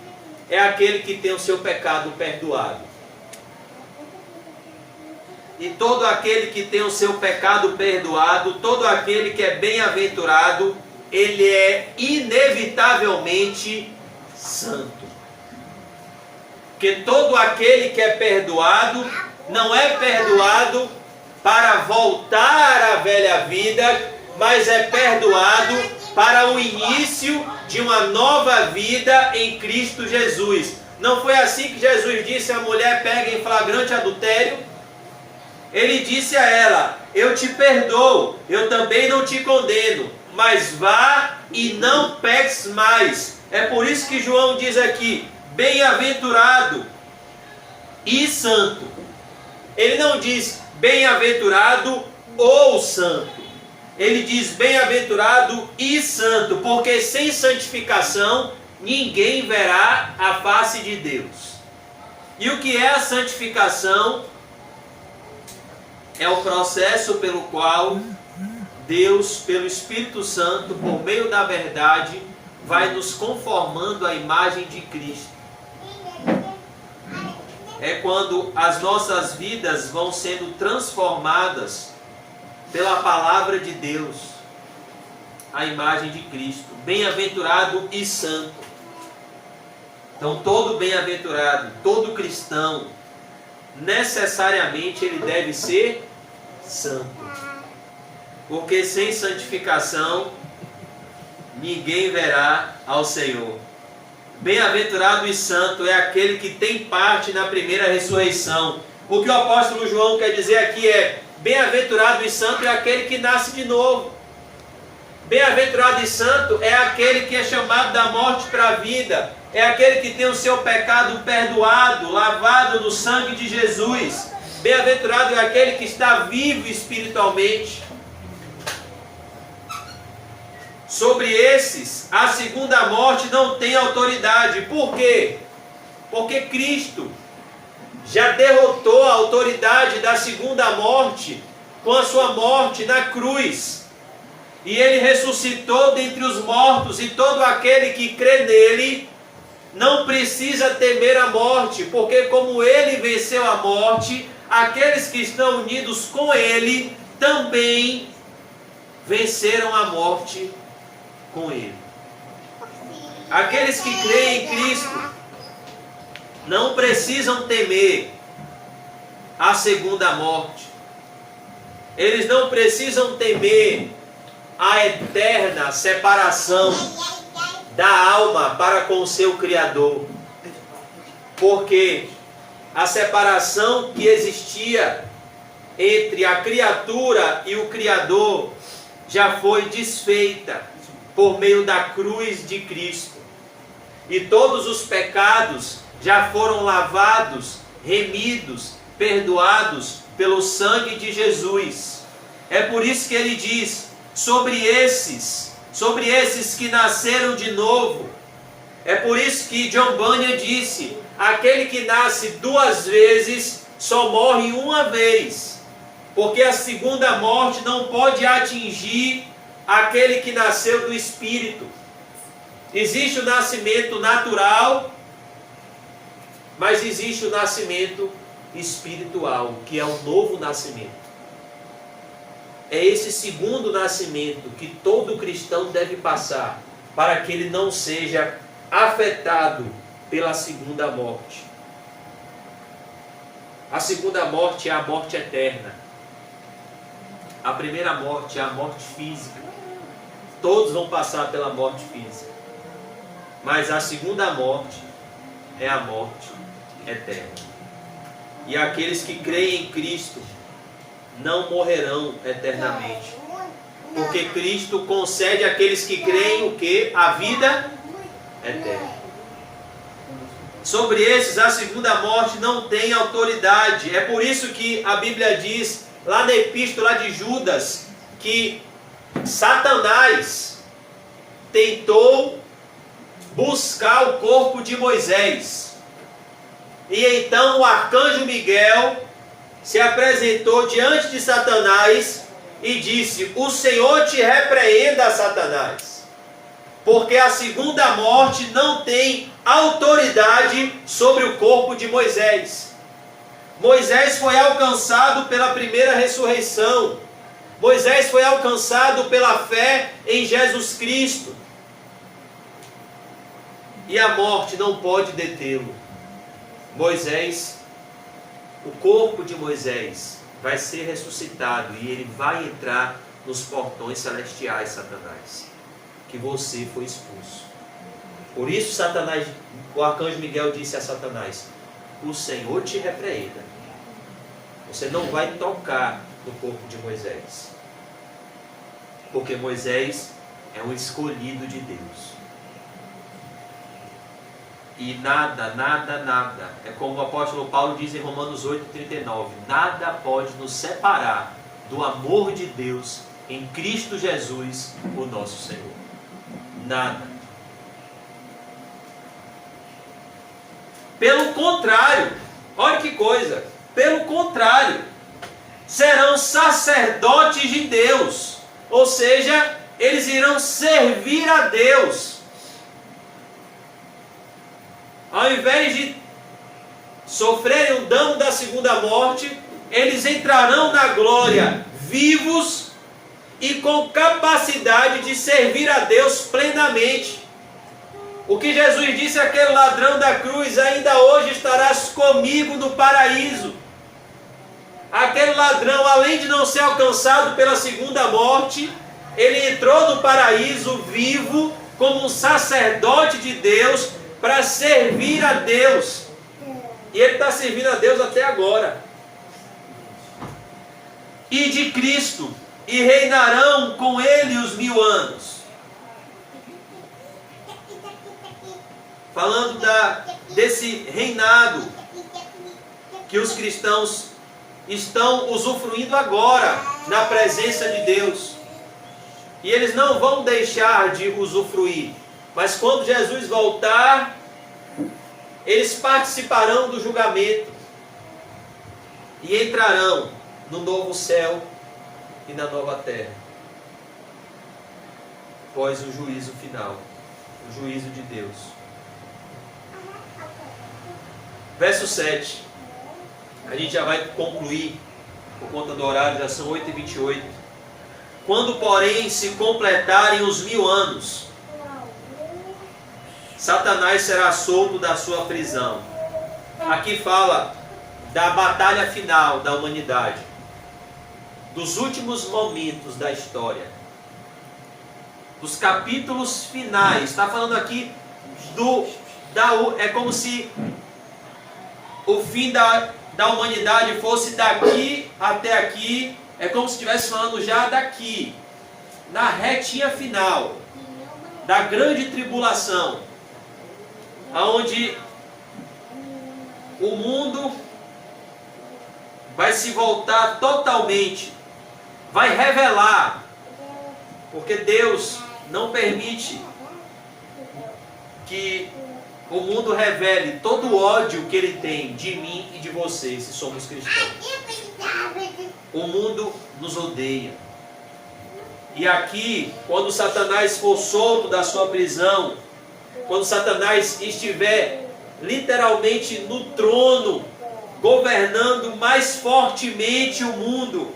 B: É aquele que tem o seu pecado perdoado. E todo aquele que tem o seu pecado perdoado, todo aquele que é bem-aventurado, ele é inevitavelmente santo. Porque todo aquele que é perdoado, não é perdoado para voltar à velha vida, mas é perdoado para o início de uma nova vida em Cristo Jesus. Não foi assim que Jesus disse à mulher pega em flagrante adultério? Ele disse a ela: eu te perdoo, eu também não te condeno, mas vá e não peques mais. É por isso que João diz aqui, bem-aventurado e santo. Ele não diz bem-aventurado ou santo. Ele diz bem-aventurado e santo, porque sem santificação ninguém verá a face de Deus. E o que é a santificação? É o processo pelo qual Deus, pelo Espírito Santo, por meio da verdade, vai nos conformando à imagem de Cristo. É quando as nossas vidas vão sendo transformadas pela palavra de Deus, a imagem de Cristo. Bem-aventurado e santo. Então, todo bem-aventurado, todo cristão, necessariamente ele deve ser santo. Porque sem santificação, ninguém verá ao Senhor. Bem-aventurado e santo é aquele que tem parte na primeira ressurreição. O que o apóstolo João quer dizer aqui é: bem-aventurado e santo é aquele que nasce de novo. Bem-aventurado e santo é aquele que é chamado da morte para a vida. É aquele que tem o seu pecado perdoado, lavado no sangue de Jesus. Bem-aventurado é aquele que está vivo espiritualmente. Sobre esses, a segunda morte não tem autoridade. Por quê? Porque Cristo já derrotou a autoridade da segunda morte com a sua morte na cruz. E ele ressuscitou dentre os mortos, e todo aquele que crê nele não precisa temer a morte, porque como ele venceu a morte, aqueles que estão unidos com ele também venceram a morte com ele. Aqueles que creem em Cristo não precisam temer a segunda morte. Eles não precisam temer a eterna separação da alma para com o seu Criador. Porque a separação que existia entre a criatura e o Criador já foi desfeita por meio da cruz de Cristo. E todos os pecados já foram lavados, remidos, perdoados pelo sangue de Jesus. É por isso que ele diz, sobre esses que nasceram de novo. É por isso que John Bunyan disse, aquele que nasce duas vezes só morre uma vez, porque a segunda morte não pode atingir aquele que nasceu do Espírito. Existe o nascimento natural, mas existe o nascimento espiritual, que é o novo nascimento. É esse segundo nascimento que todo cristão deve passar, para que ele não seja afetado pela segunda morte. A segunda morte é a morte eterna. A primeira morte é a morte física. Todos vão passar pela morte física. Mas a segunda morte é a morte eterna. E aqueles que creem em Cristo não morrerão eternamente. Porque Cristo concede àqueles que creem o quê? A vida eterna. Sobre esses, a segunda morte não tem autoridade. É por isso que a Bíblia diz, lá na epístola de Judas, que Satanás tentou buscar o corpo de Moisés. E então o arcanjo Miguel se apresentou diante de Satanás e disse: o Senhor te repreenda, Satanás, porque a segunda morte não tem autoridade sobre o corpo de Moisés. Moisés foi alcançado pela primeira ressurreição. Moisés foi alcançado pela fé em Jesus Cristo. E a morte não pode detê-lo. Moisés, o corpo de Moisés vai ser ressuscitado e ele vai entrar nos portões celestiais, Satanás, que você foi expulso. Por isso Satanás, o arcanjo Miguel disse a Satanás: o Senhor te repreenda. Você não vai tocar no corpo de Moisés, porque Moisés é um escolhido de Deus. E nada, é como o apóstolo Paulo diz em Romanos 8,39, nada pode nos separar do amor de Deus em Cristo Jesus, o nosso Senhor. Nada. Pelo contrário, olha que coisa, pelo contrário, serão sacerdotes de Deus, ou seja, eles irão servir a Deus. Ao invés de sofrerem o dano da segunda morte, eles entrarão na glória vivos e com capacidade de servir a Deus plenamente. O que Jesus disse àquele ladrão da cruz: ainda hoje estarás comigo no paraíso. Aquele ladrão, além de não ser alcançado pela segunda morte, ele entrou no paraíso vivo como um sacerdote de Deus, para servir a Deus. E ele está servindo a Deus até agora. E de Cristo, e reinarão com ele os 1000 anos. Falando desse reinado que os cristãos estão usufruindo agora na presença de Deus. E eles não vão deixar de usufruir. Mas quando Jesus voltar, eles participarão do julgamento e entrarão no novo céu e na nova terra, após o juízo final, o juízo de Deus. Verso 7. A gente já vai concluir, por conta do horário, já são 8h28. Quando, porém, se completarem os 1000 anos, Satanás será solto da sua prisão. Aqui fala da batalha final da humanidade, dos últimos momentos da história, dos capítulos finais. Está falando aqui é como se o fim da humanidade fosse daqui até aqui. É como se estivesse falando já daqui, na retinha final da grande tribulação, aonde o mundo vai se voltar totalmente, vai revelar, porque Deus não permite que o mundo revele todo o ódio que ele tem de mim e de você, se somos cristãos. O mundo nos odeia. E aqui, quando Satanás for solto da sua prisão, quando Satanás estiver literalmente no trono, governando mais fortemente o mundo,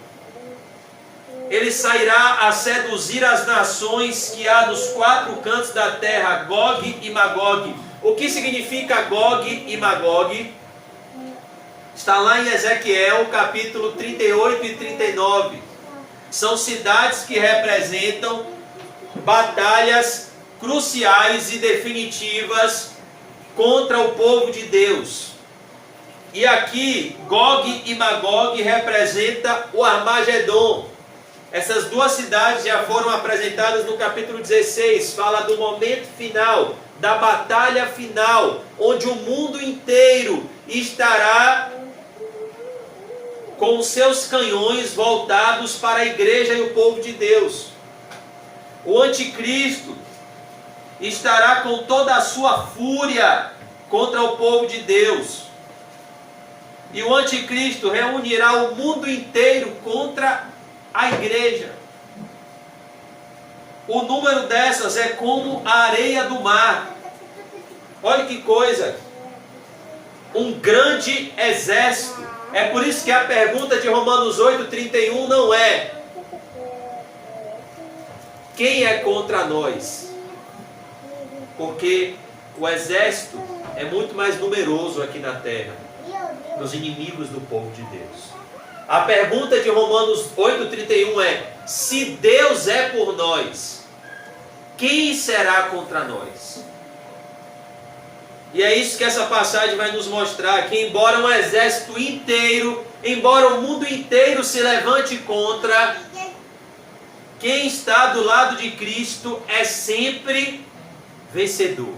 B: ele sairá a seduzir as nações que há nos 4 cantos da terra, Gog e Magog. O que significa Gog e Magog? Está lá em Ezequiel, capítulo 38 e 39. São cidades que representam batalhas cruciais e definitivas contra o povo de Deus. E aqui, Gog e Magog representa o Armagedon. Essas duas cidades já foram apresentadas no capítulo 16. Fala do momento final, da batalha final, onde o mundo inteiro estará com os seus canhões voltados para a igreja e o povo de Deus. O anticristo estará com toda a sua fúria contra o povo de Deus. E o anticristo reunirá o mundo inteiro contra a igreja. O número dessas é como a areia do mar. Olha que coisa! Um grande exército. É por isso que a pergunta de Romanos 8:31 não é: quem é contra nós? Porque o exército é muito mais numeroso aqui na terra, dos inimigos do povo de Deus. A pergunta de Romanos 8:31 é: se Deus é por nós, quem será contra nós? E é isso que essa passagem vai nos mostrar, que embora um exército inteiro, embora o mundo inteiro se levante contra, quem está do lado de Cristo é sempre vencedor.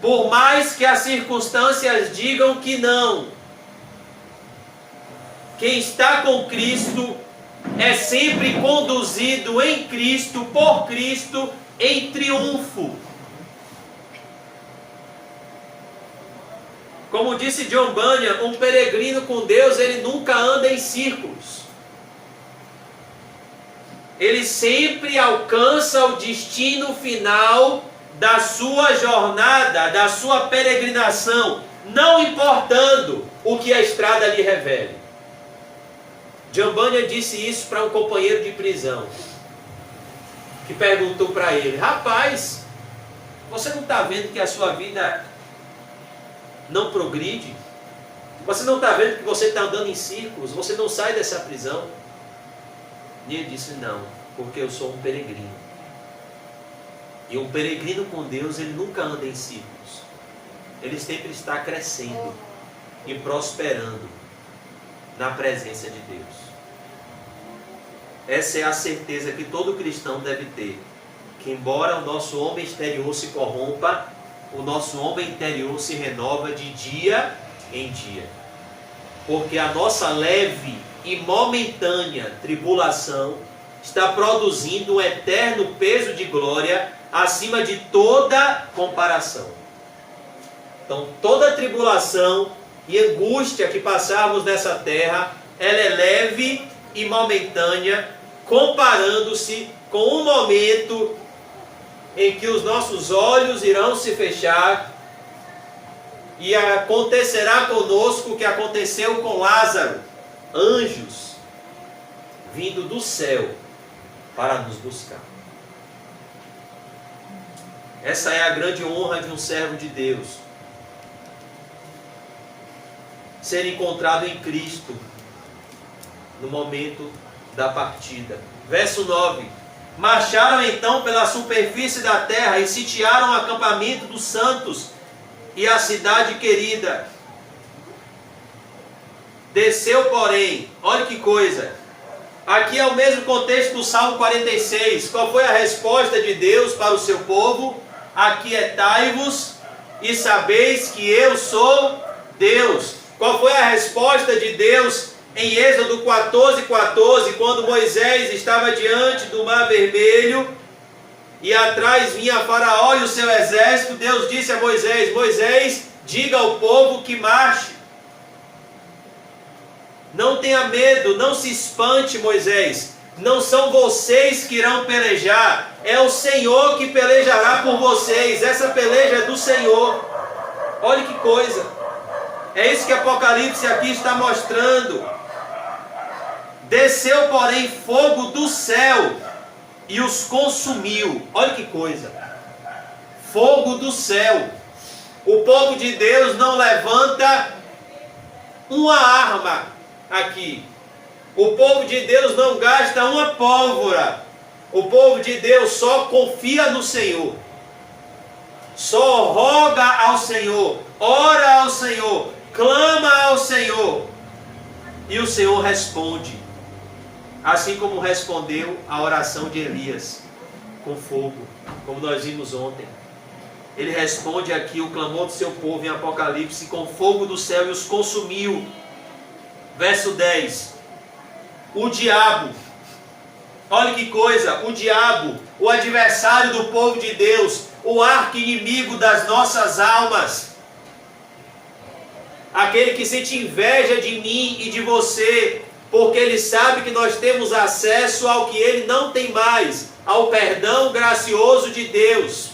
B: Por mais que as circunstâncias digam que não, quem está com Cristo é sempre conduzido em Cristo, por Cristo, em triunfo. Como disse John Bunyan, um peregrino com Deus, ele nunca anda em círculos. Ele sempre alcança o destino final da sua jornada, da sua peregrinação, não importando o que a estrada lhe revele. John Bunyan disse isso para um companheiro de prisão, que perguntou para ele: rapaz, você não está vendo que a sua vida não progride? Você não está vendo que você está andando em círculos? Você não sai dessa prisão? E ele disse: não, porque eu sou um peregrino. E um peregrino com Deus, ele nunca anda em círculos. Ele sempre está crescendo e prosperando na presença de Deus. Essa é a certeza que todo cristão deve ter, que embora o nosso homem exterior se corrompa, o nosso homem interior se renova de dia em dia. Porque a nossa leve e momentânea tribulação está produzindo um eterno peso de glória acima de toda comparação. Então, toda tribulação e angústia que passarmos nessa terra, ela é leve e momentânea, comparando-se com um momento em que os nossos olhos irão se fechar e acontecerá conosco o que aconteceu com Lázaro, anjos vindo do céu para nos buscar. Essa é a grande honra de um servo de Deus, ser encontrado em Cristo no momento da partida. Verso 9: marcharam então pela superfície da terra e sitiaram o acampamento dos santos e a cidade querida. Desceu, porém, olha que coisa, aqui é o mesmo contexto do Salmo 46. Qual foi a resposta de Deus para o seu povo? Aquietai-vos e sabeis que eu sou Deus. Qual foi a resposta de Deus em Êxodo 14:14, quando Moisés estava diante do Mar Vermelho e atrás vinha Faraó e o seu exército? Deus disse a Moisés: Moisés, diga ao povo que marche. Não tenha medo, não se espante, Moisés. Não são vocês que irão pelejar, é o Senhor que pelejará por vocês. Essa peleja é do Senhor. Olha que coisa. É isso que Apocalipse aqui está mostrando. Desceu, porém, fogo do céu e os consumiu. Olha que coisa. Fogo do céu. O povo de Deus não levanta uma arma aqui. O povo de Deus não gasta uma pólvora. O povo de Deus só confia no Senhor. Só roga ao Senhor, ora ao Senhor, clama ao Senhor. E o Senhor responde. Assim como respondeu a oração de Elias, com fogo, como nós vimos ontem. Ele responde aqui o clamor do seu povo em Apocalipse, com fogo do céu, e os consumiu. Verso 10. O diabo, olha que coisa, o diabo, o adversário do povo de Deus, o arqui-inimigo das nossas almas, aquele que sente inveja de mim e de você, porque ele sabe que nós temos acesso ao que ele não tem mais, ao perdão gracioso de Deus.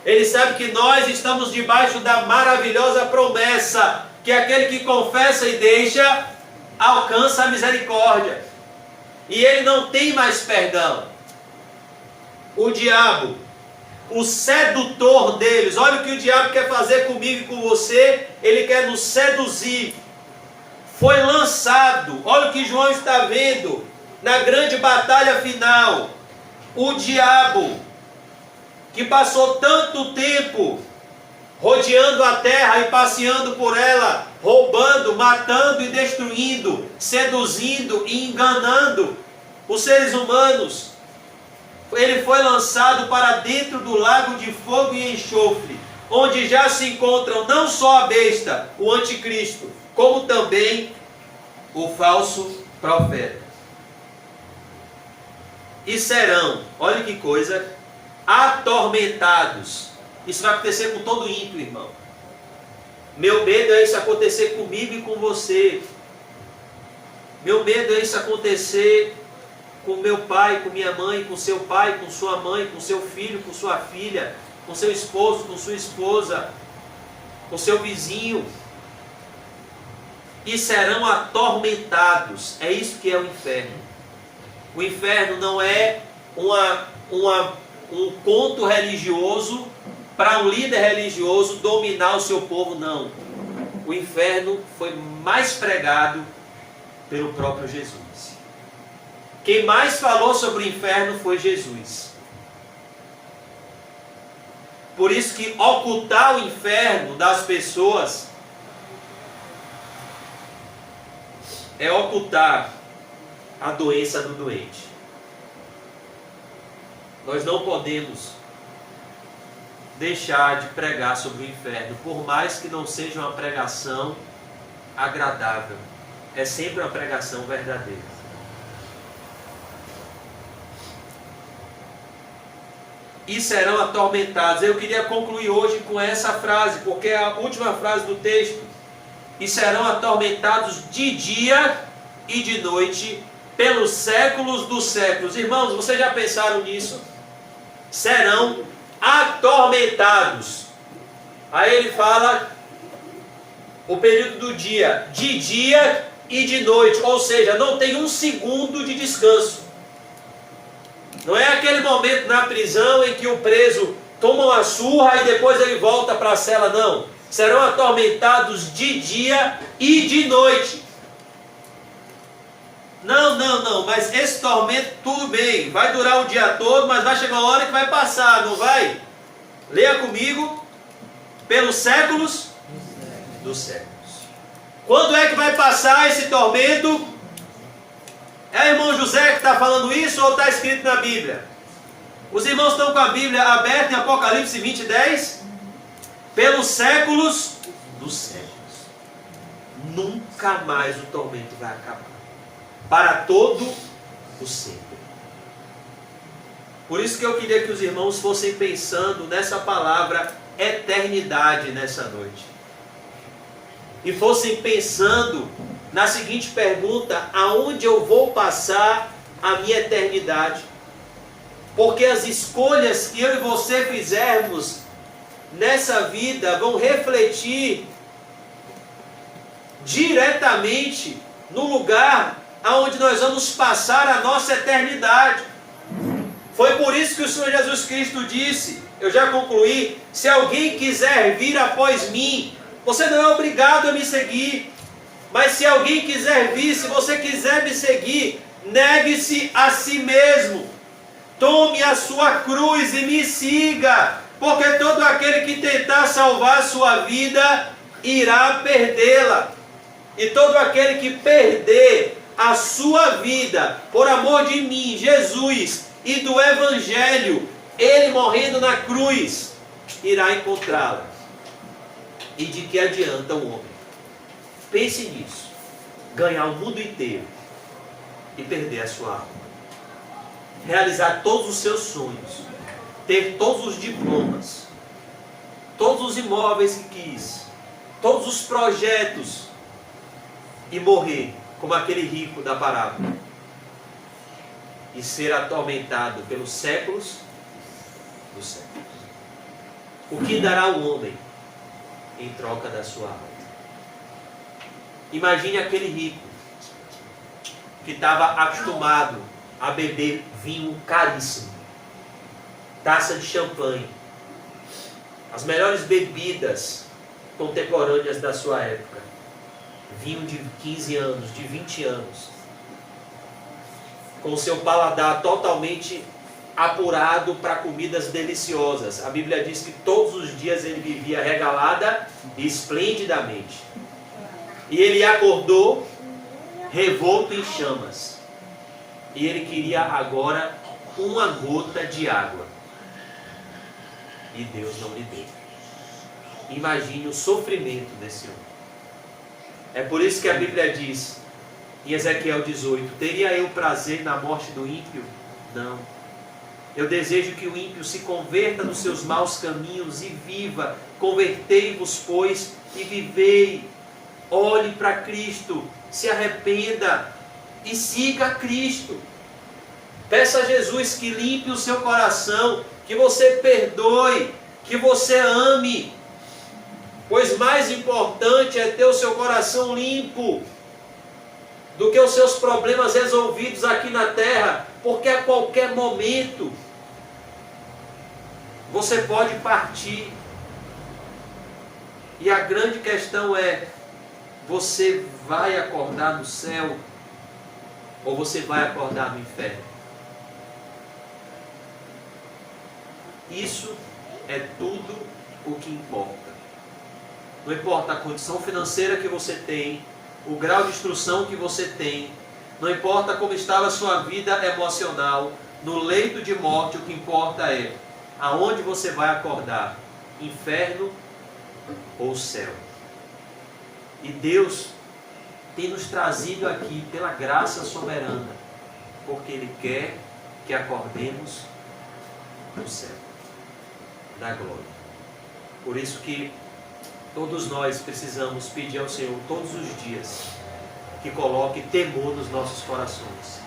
B: Ele sabe que nós estamos debaixo da maravilhosa promessa, que aquele que confessa e deixa, alcança a misericórdia. E ele não tem mais perdão. O diabo, o sedutor deles, olha o que o diabo quer fazer comigo e com você, ele quer nos seduzir. Foi lançado, olha o que João está vendo, na grande batalha final. O diabo, que passou tanto tempo rodeando a terra e passeando por ela, roubando, matando e destruindo, seduzindo e enganando os seres humanos, ele foi lançado para dentro do lago de fogo e enxofre, onde já se encontram não só a besta, o anticristo, como também o falso profeta. E serão, olha que coisa, atormentados. Isso vai acontecer com todo ímpio, irmão. Meu medo é isso acontecer comigo e com você. Meu medo é isso acontecer com meu pai, com minha mãe, com seu pai, com sua mãe, com seu filho, com sua filha, com seu esposo, com sua esposa, com seu vizinho. E serão atormentados. É isso que é o inferno. O inferno não é um conto religioso para um líder religioso dominar o seu povo, não. O inferno foi mais pregado pelo próprio Jesus. Quem mais falou sobre o inferno foi Jesus. Por isso que ocultar o inferno das pessoas é ocultar a doença do doente. Nós não podemos deixar de pregar sobre o inferno, por mais que não seja uma pregação agradável. É sempre uma pregação verdadeira. E serão atormentados. Eu queria concluir hoje com essa frase, porque é a última frase do texto. E serão atormentados de dia e de noite, pelos séculos dos séculos. Irmãos, vocês já pensaram nisso? Serão atormentados. Aí ele fala o período do dia, de dia e de noite, ou seja, não tem um segundo de descanso. Não é aquele momento na prisão em que o preso toma uma surra e depois ele volta para a cela, não. Serão atormentados de dia e de noite. Não, mas esse tormento tudo bem, vai durar o dia todo, mas vai chegar uma hora que vai passar, não vai? Leia comigo, pelos séculos dos séculos. Quando é que vai passar esse tormento? É o irmão José que está falando isso ou está escrito na Bíblia? Os irmãos estão com a Bíblia aberta em Apocalipse 20:10? Pelos séculos dos séculos. Nunca mais o tormento vai acabar. Para todo o sempre. Por isso que eu queria que os irmãos fossem pensando nessa palavra eternidade nessa noite. E fossem pensando na seguinte pergunta: aonde eu vou passar a minha eternidade? Porque as escolhas que eu e você fizermos nessa vida vão refletir diretamente no lugar aonde nós vamos passar a nossa eternidade. Foi por isso que o Senhor Jesus Cristo disse, eu já concluí, se alguém quiser vir após mim, você não é obrigado a me seguir, mas se alguém quiser vir, se você quiser me seguir, negue-se a si mesmo, tome a sua cruz e me siga, porque todo aquele que tentar salvar a sua vida, irá perdê-la, e todo aquele que perder a sua vida, por amor de mim, Jesus, e do Evangelho, Ele morrendo na cruz, irá encontrá-la. E de que adianta o homem? Pense nisso. ganhar o mundo inteiro e perder a sua alma. Realizar todos os seus sonhos, ter todos os diplomas, todos os imóveis que quis, todos os projetos e morrer como aquele rico da parábola e ser atormentado pelos séculos dos séculos. O que dará o homem em troca da sua alma? Imagine aquele rico que estava acostumado a beber vinho caríssimo, taça de champanhe, as melhores bebidas contemporâneas da sua época, vinho de 15 anos, de 20 anos, com o seu paladar totalmente apurado para comidas deliciosas. A Bíblia diz que todos os dias ele vivia regalada e esplendidamente. E ele acordou revolto em chamas. E ele queria agora uma gota de água. E Deus não lhe deu. Imagine o sofrimento desse homem. É por isso que a Bíblia diz, em Ezequiel 18, teria eu prazer na morte do ímpio? Não. Eu desejo que o ímpio se converta dos seus maus caminhos e viva. Convertei-vos, pois, e vivei. Olhe para Cristo, se arrependa e siga Cristo. Peça a Jesus que limpe o seu coração, que você perdoe, que você ame. Pois mais importante é ter o seu coração limpo do que os seus problemas resolvidos aqui na terra, porque a qualquer momento você pode partir. E a grande questão é, você vai acordar no céu ou você vai acordar no inferno? Isso é tudo o que importa. Não importa a condição financeira que você tem, o grau de instrução que você tem, não importa como estava a sua vida emocional, no leito de morte, o que importa é aonde você vai acordar, inferno ou céu. E Deus tem nos trazido aqui pela graça soberana, porque Ele quer que acordemos no céu da glória. Por isso que todos nós precisamos pedir ao Senhor todos os dias que coloque temor nos nossos corações,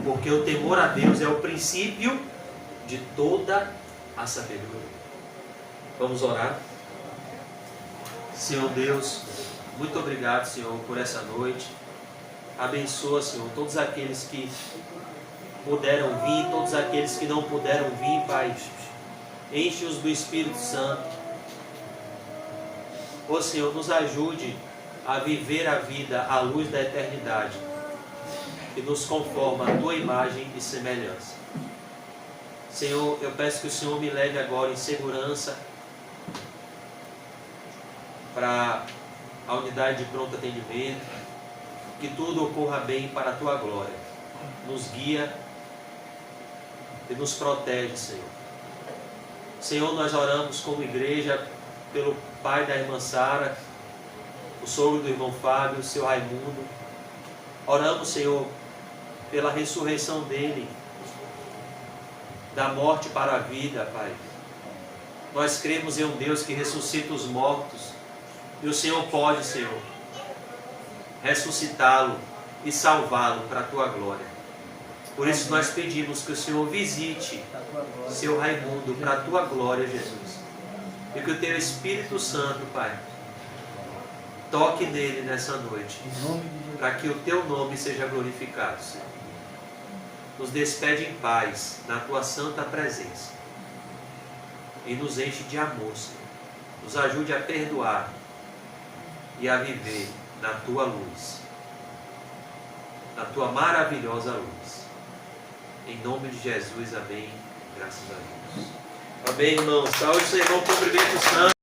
B: porque o temor a Deus é o princípio de toda a sabedoria. Vamos orar. Senhor Deus, muito obrigado, Senhor, por essa noite. Abençoa, Senhor, todos aqueles que puderam vir, todos aqueles que não puderam vir, Pai. Enche-os do Espírito Santo. Ó Senhor, nos ajude a viver a vida à luz da eternidade, que nos conforma a Tua imagem e semelhança. Senhor, eu peço que o Senhor me leve agora em segurança para a unidade de pronto atendimento, que tudo ocorra bem para a Tua glória. Nos guia e nos protege, Senhor. Senhor, nós oramos como igreja pelo pai da irmã Sara, o sogro do irmão Fábio, o seu Raimundo. Oramos, Senhor, pela ressurreição dele, da morte para a vida, Pai. Nós cremos em um Deus que ressuscita os mortos, e o Senhor pode, Senhor, ressuscitá-lo e salvá-lo para a Tua glória. Por isso nós pedimos que o Senhor visite seu Raimundo para a Tua glória, Jesus. E que o Teu Espírito Santo, Pai, toque nele nessa noite, para que o Teu nome seja glorificado, Senhor. Nos despede em paz na Tua santa presença e nos enche de amor, Senhor. Nos ajude a perdoar e a viver na Tua luz, na Tua maravilhosa luz. Em nome de Jesus, amém. Graças a Deus. Amém, irmãos. Saúde, Senhor, cumprimento santo.